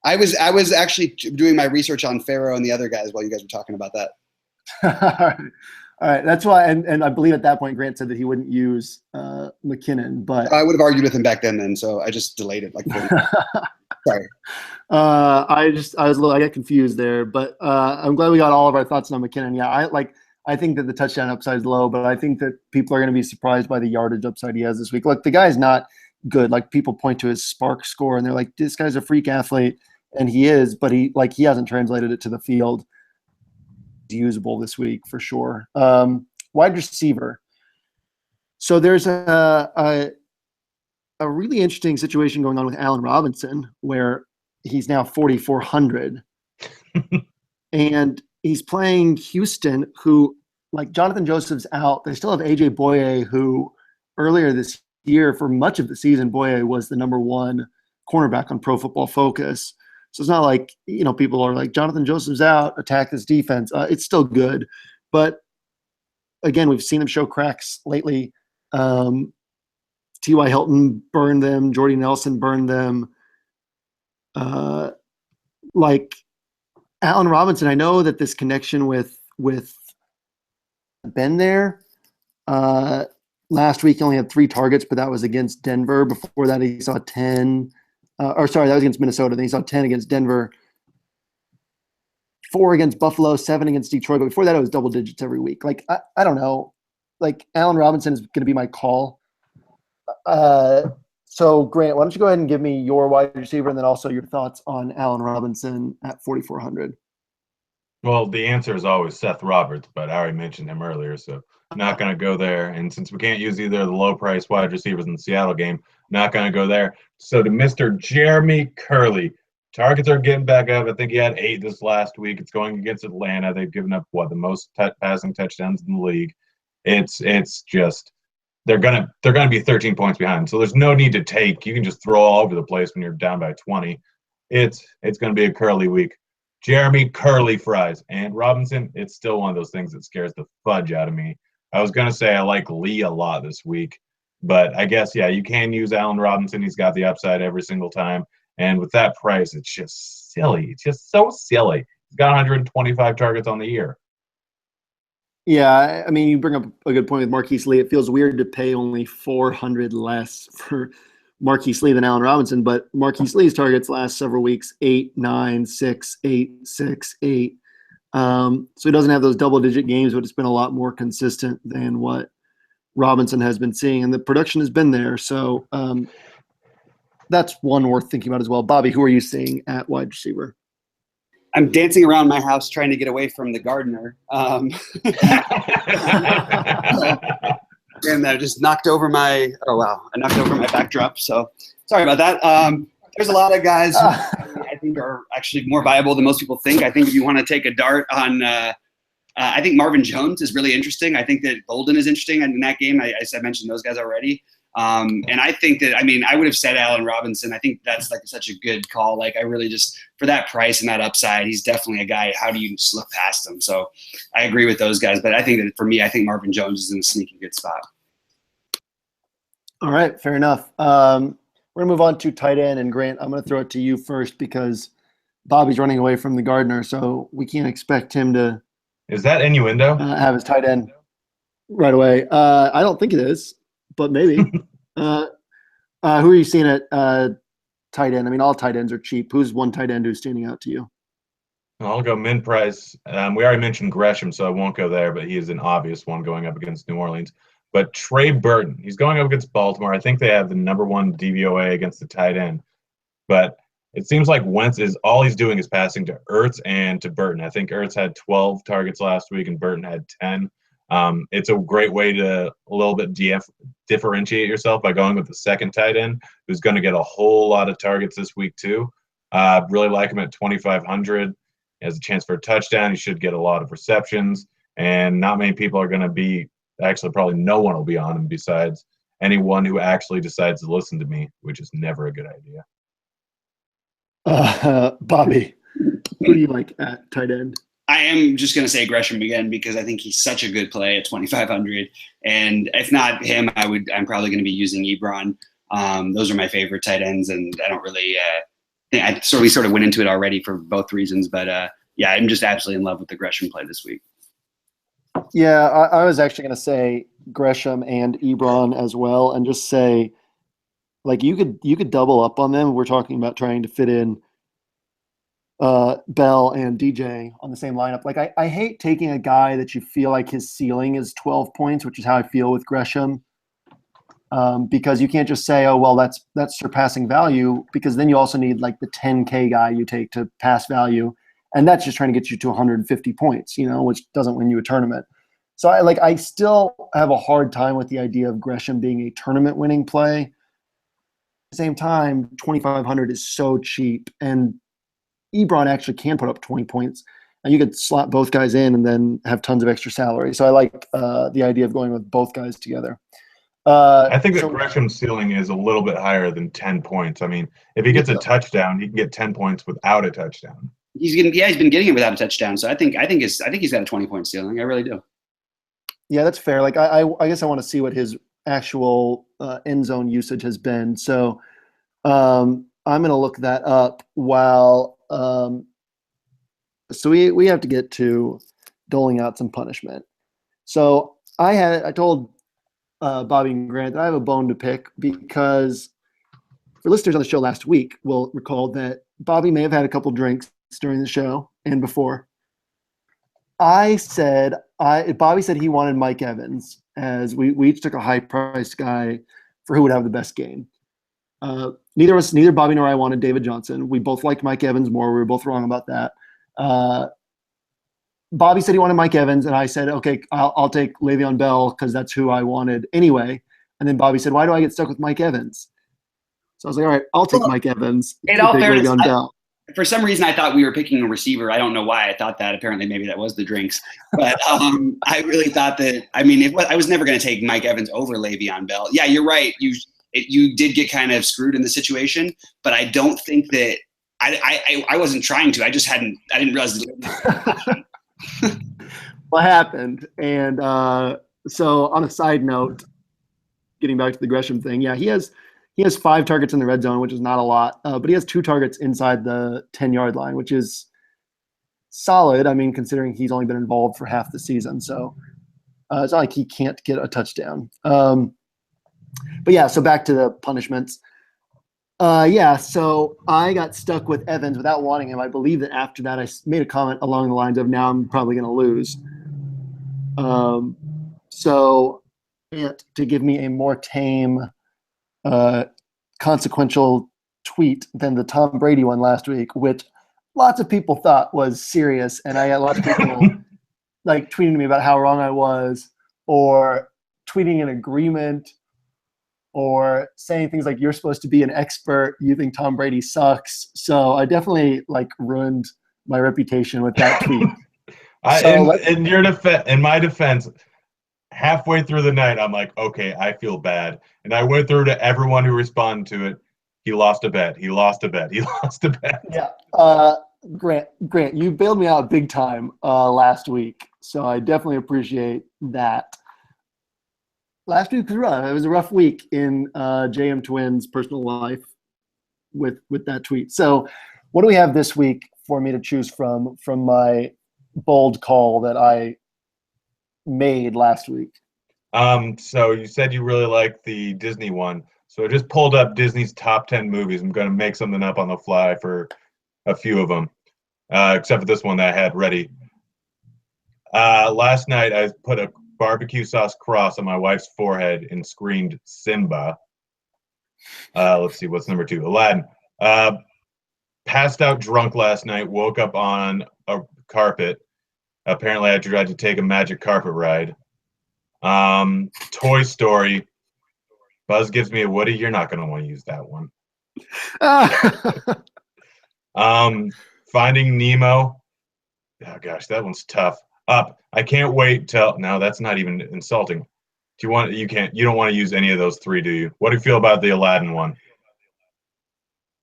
I was actually doing my research on Pharaoh and the other guys while you guys were talking about that. All right. That's why, and I believe at that point Grant said that he wouldn't use McKinnon, but I would have argued with him back then, so I just delayed it. Sorry. I got confused there, but I'm glad we got all of our thoughts on McKinnon. Yeah, I think that the touchdown upside is low, but I think that people are going to be surprised by the yardage upside he has this week. Look, the guy's not good. Like, people point to his Spark score and they're like, this guy's a freak athlete, and he is, but he hasn't translated it to the field. He's usable this week for sure. Wide receiver. So there's a really interesting situation going on with Allen Robinson, where he's now 4,400, and he's playing Houston, who, like, Jonathan Joseph's out. They still have AJ Boye, who earlier this year, for much of the season, Boye was the number 1 cornerback on Pro Football Focus. So it's not like, people are like, Jonathan Joseph's out, attack this defense. It's still good. But again, we've seen him show cracks lately. T.Y. Hilton burned them. Jordy Nelson burned them. Like Allen Robinson, I know that this connection with been there. Last week he only had 3 targets, but that was against Denver. Before that he saw 10. That was against Minnesota. Then he saw 10 against Denver, 4 against Buffalo, 7 against Detroit. But before that, it was double digits every week. Like, I don't know. Like, Allen Robinson is going to be my call. So, Grant, why don't you go ahead and give me your wide receiver and then also your thoughts on Allen Robinson at 4,400. Well, the answer is always Seth Roberts, but I already mentioned him earlier, so not going to go there. And since we can't use either of the low-price wide receivers in the Seattle game, not going to go there. So to Mr. Jeremy Curley, targets are getting back up. I think he had 8 this last week. It's going against Atlanta. They've given up, the most passing touchdowns in the league. It's just they're gonna be 13 points behind. So there's no need to take. You can just throw all over the place when you're down by 20. It's going to be a Curley week. Jeremy Curly Fries and Robinson, it's still one of those things that scares the fudge out of me. I was going to say I like Lee a lot this week, but I guess, you can use Allen Robinson. He's got the upside every single time. And with that price, it's just silly. It's just so silly. He's got 125 targets on the year. Yeah, I mean, you bring up a good point with Marquise Lee. It feels weird to pay only 400 less for Marquise Lee than Allen Robinson, but Marquise Lee's targets last several weeks 8, 9, 6, 8, 6, 8. So he doesn't have those double-digit games, but it's been a lot more consistent than what Robinson has been seeing, and the production has been there. So that's one worth thinking about as well. Bobby, who are you seeing at wide receiver? I'm dancing around my house trying to get away from the gardener. And I just knocked over my backdrop. So sorry about that. There's a lot of guys who I think are actually more viable than most people think. I think if you want to take a dart on, I think Marvin Jones is really interesting. I think that Yeldon is interesting in that game. I mentioned those guys already. And I think that, I would have said Allen Robinson. I think that's like such a good call. Like I really just, for that price and that upside, he's definitely a guy. How do you just look past him? So I agree with those guys. But I think that for me, I think Marvin Jones is in a sneaky good spot. All right, fair enough. We're going to move on to tight end. And Grant, I'm going to throw it to you first because Bobby's running away from the gardener. So we can't expect him to. Is that innuendo? Have his tight end right away. I don't think it is, but maybe. Who are you seeing at tight end? I mean, all tight ends are cheap. Who's one tight end who's standing out to you? I'll go min price. We already mentioned Gresham, so I won't go there, but he is an obvious one going up against New Orleans. But Trey Burton, he's going up against Baltimore. I think they have the number 1 DVOA against the tight end. But it seems like Wentz all he's doing is passing to Ertz and to Burton. I think Ertz had 12 targets last week and Burton had 10. It's a great way to a little bit differentiate yourself by going with the second tight end, who's going to get a whole lot of targets this week too. Really like him at 2,500. He has a chance for a touchdown. He should get a lot of receptions, and not many people are going to be. Actually, probably no one will be on him besides anyone who actually decides to listen to me, which is never a good idea. Bobby, who do you like at tight end? I am just going to say Gresham again because I think he's such a good play at 2,500. And if not him, I'm probably going to be using Ebron. Those are my favorite tight ends, and I don't really I sort of went into it already for both reasons. But I'm just absolutely in love with the Gresham play this week. Yeah, I was actually going to say Gresham and Ebron as well, and just say, like, you could double up on them. We're talking about trying to fit in Bell and DJ on the same lineup. Like, I hate taking a guy that you feel like his ceiling is 12 points, which is how I feel with Gresham, because you can't just say, oh, well, that's surpassing value, because then you also need like the 10K guy you take to pass value. And that's just trying to get you to 150 points, which doesn't win you a tournament. So I still have a hard time with the idea of Gresham being a tournament winning play. At the same time, 2,500 is so cheap, and Ebron actually can put up 20 points, and you could slot both guys in and then have tons of extra salary. So I like the idea of going with both guys together. I think that Gresham's ceiling is a little bit higher than 10 points. I mean, if he gets a touchdown, he can get 10 points without a touchdown. He's been getting it without a touchdown. So I think he's got a 20-point ceiling. I really do. Yeah, that's fair. Like I guess I want to see what his actual end zone usage has been. So I'm going to look that up while so we have to get to doling out some punishment. So I told Bobby and Grant that I have a bone to pick because for listeners on the show last week will recall that Bobby may have had a couple drinks during the show and before. Bobby said he wanted Mike Evans, as we each took a high-priced guy for who would have the best game. Neither Bobby nor I wanted David Johnson. We both liked Mike Evans more. We were both wrong about that. Bobby said he wanted Mike Evans, and I said, okay, I'll take Le'Veon Bell because that's who I wanted anyway. And then Bobby said, why do I get stuck with Mike Evans? So I was like, all right, I'll take Mike Evans. In all fairness, for some reason, I thought we were picking a receiver. I don't know why I thought that. Apparently, maybe that was the drinks. But I really thought that. I mean, I was never going to take Mike Evans over Le'Veon Bell. Yeah, you're right. You did get kind of screwed in the situation, but I don't think that I wasn't trying to. I didn't realize. What happened? And so, on a side note, getting back to the Gresham thing, yeah, he has 5 targets in the red zone, which is not a lot, but he has 2 targets inside the 10-yard line, which is solid. I mean, considering he's only been involved for half the season, so it's not like he can't get a touchdown. But yeah, so back to the punishments. So I got stuck with Evans without wanting him. I believe that after that I made a comment along the lines of, now I'm probably going to lose. So to give me a more tame, consequential tweet than the Tom Brady one last week, which lots of people thought was serious, and I got lots of people like tweeting me about how wrong I was, or tweeting an agreement, or saying things like, you're supposed to be an expert, you think Tom Brady sucks. So I definitely ruined my reputation with that tweet. In my defense, halfway through the night, I'm like, okay, I feel bad. And I went through to everyone who responded to it. He lost a bet. He lost a bet. He lost a bet. Yeah. Grant, you bailed me out big time last week. So I definitely appreciate that. Last week was rough. It was a rough week in JM Twins' personal life with that tweet. So what do we have this week for me to choose from my bold call that I made last week? So you said you really liked the Disney one. So I just pulled up Disney's top 10 movies. I'm going to make something up on the fly for a few of them, except for this one that I had ready. Last night I put a barbecue sauce cross on my wife's forehead and screamed Simba. Let's see, what's number 2? Aladdin. Passed out drunk last night, woke up on a carpet. Apparently I tried to take a magic carpet ride. Toy Story. Buzz gives me a Woody. You're not going to want to use that one. Finding Nemo. Oh gosh, that one's tough. Up. I can't wait till. No, that's not even insulting. You don't want to use any of those 3, do you? What do you feel about the Aladdin one?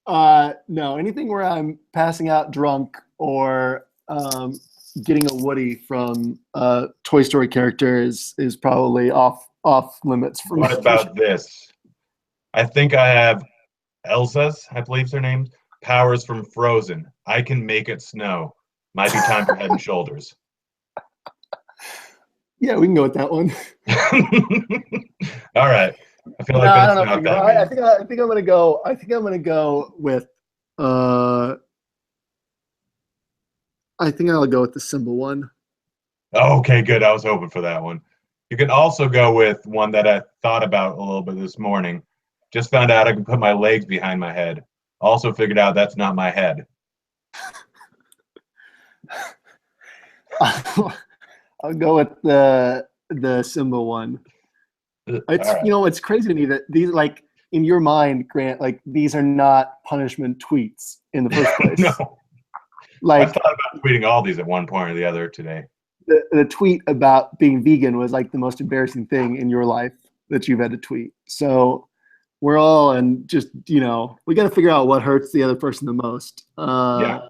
No, anything where I'm passing out drunk or getting a Woody from a Toy Story character is probably off limits for me. What about this? I think I have Elsa's, I believe her name, powers from Frozen. I can make it snow. Might be time for Head and Shoulders. Yeah, we can go with that one. All right. I feel like I that's don't not know. that I think I'm gonna go. I think I'm gonna go with. I think I'll go with the Simba one. Okay, good. I was hoping for that one. You can also go with one that I thought about a little bit this morning. Just found out I can put my legs behind my head. Also figured out that's not my head. I'll go with the Simba one. It's right. It's crazy to me that these, like, in your mind, Grant, like, these are not punishment tweets in the first place. No. Like, I thought about tweeting all these at one point or the other today. The tweet about being vegan was like the most embarrassing thing in your life that you've had to tweet. So we're all, and just, we got to figure out what hurts the other person the most. Yeah.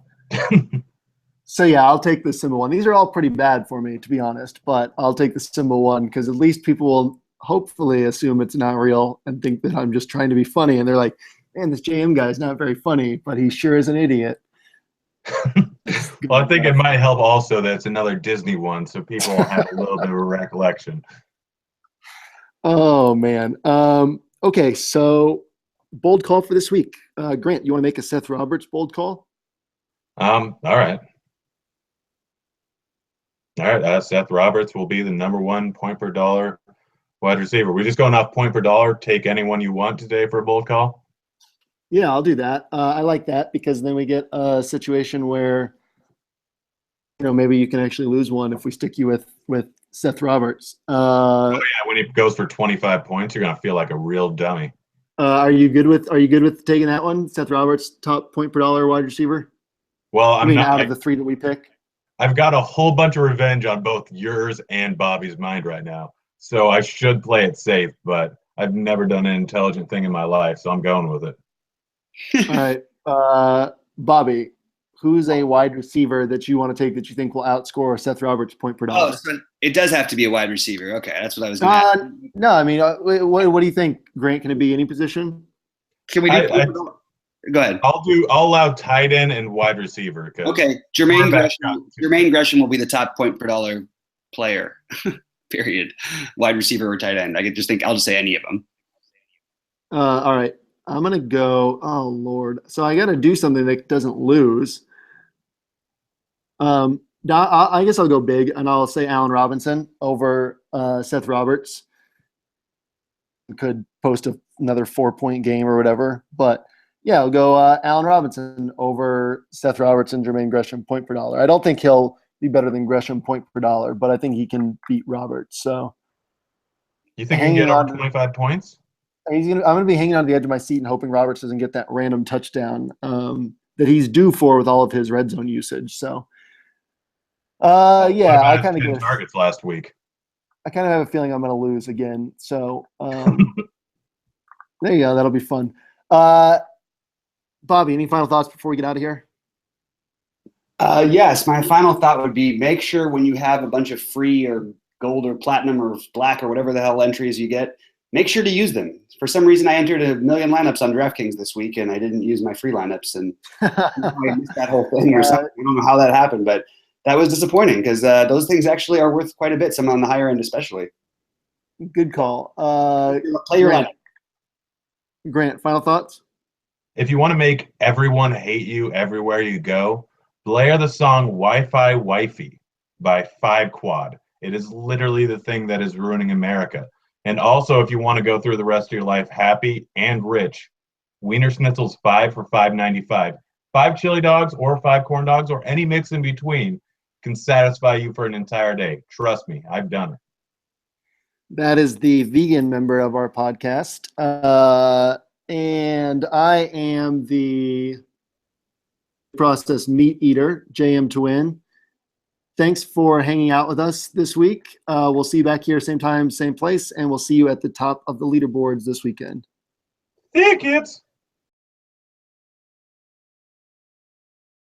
So yeah, I'll take the Simba one. These are all pretty bad for me, to be honest, but I'll take the Simba one because at least people will hopefully assume it's not real and think that I'm just trying to be funny. And they're like, man, this JM guy is not very funny, but he sure is an idiot. Well, I think it might help also that it's another Disney one, so people have a little bit of a recollection. Oh, man. Okay, so bold call for this week. Grant, you want to make a Seth Roberts bold call? All right. Seth Roberts will be the #1 point per dollar wide receiver. We're just going off point per dollar. Take anyone you want today for a bold call. Yeah, I'll do that. I like that because then we get a situation where, maybe you can actually lose one if we stick you with Seth Roberts. When he goes for 25 points, you're gonna feel like a real dummy. Are you good with taking that one? Seth Roberts, top point per dollar wide receiver? Well, out of the three that we pick? I've got a whole bunch of revenge on both yours and Bobby's mind right now. So I should play it safe, but I've never done an intelligent thing in my life, so I'm going with it. All right. Bobby, who's a wide receiver that you want to take that you think will outscore Seth Roberts point per dollar? Oh, so it does have to be a wide receiver. Okay, that's what I was going to ask. No, I mean, what do you think, Grant? Can it be any position? Can we do Go ahead. I'll allow tight end and wide receiver. Okay, Jermaine Gresham will be the top point per dollar player. Period. Wide receiver or tight end. I'll just say any of them. All right. I'm gonna go. Oh Lord! So I got to do something that doesn't lose. I guess I'll go big and I'll say Allen Robinson over Seth Roberts. Could post another 4-point game or whatever, but yeah, I'll go Allen Robinson over Seth Roberts and Jermaine Gresham point per dollar. I don't think he'll be better than Gresham point per dollar, but I think he can beat Roberts. So you think he can get over 25 points? I'm going to be hanging on the edge of my seat and hoping Roberts doesn't get that random touchdown that he's due for with all of his red zone usage. So, yeah, I kind of get targets last week. I kind of have a feeling I'm going to lose again. So, there you go. That'll be fun. Bobby, any final thoughts before we get out of here? Yes, my final thought would be make sure when you have a bunch of free or gold or platinum or black or whatever the hell entries you get, make sure to use them. For some reason, I entered 1 million lineups on DraftKings this week, and I didn't use my free lineups, and I missed that whole thing or something. I don't know how that happened, but that was disappointing because those things actually are worth quite a bit, some on the higher end especially. Good call. Play your lineup. Grant, final thoughts? If you want to make everyone hate you everywhere you go, blare the song Wi-Fi Wifey by 5 Quad. It is literally the thing that is ruining America. And also, if you want to go through the rest of your life happy and rich, Wiener Schnitzel's 5 for $5.95. 5 chili dogs or 5 corn dogs or any mix in between can satisfy you for an entire day. Trust me, I've done it. That is the vegan member of our podcast. And I am the processed meat eater, JM to win. Thanks for hanging out with us this week. We'll see you back here, same time, same place, and we'll see you at the top of the leaderboards this weekend. See you, kids.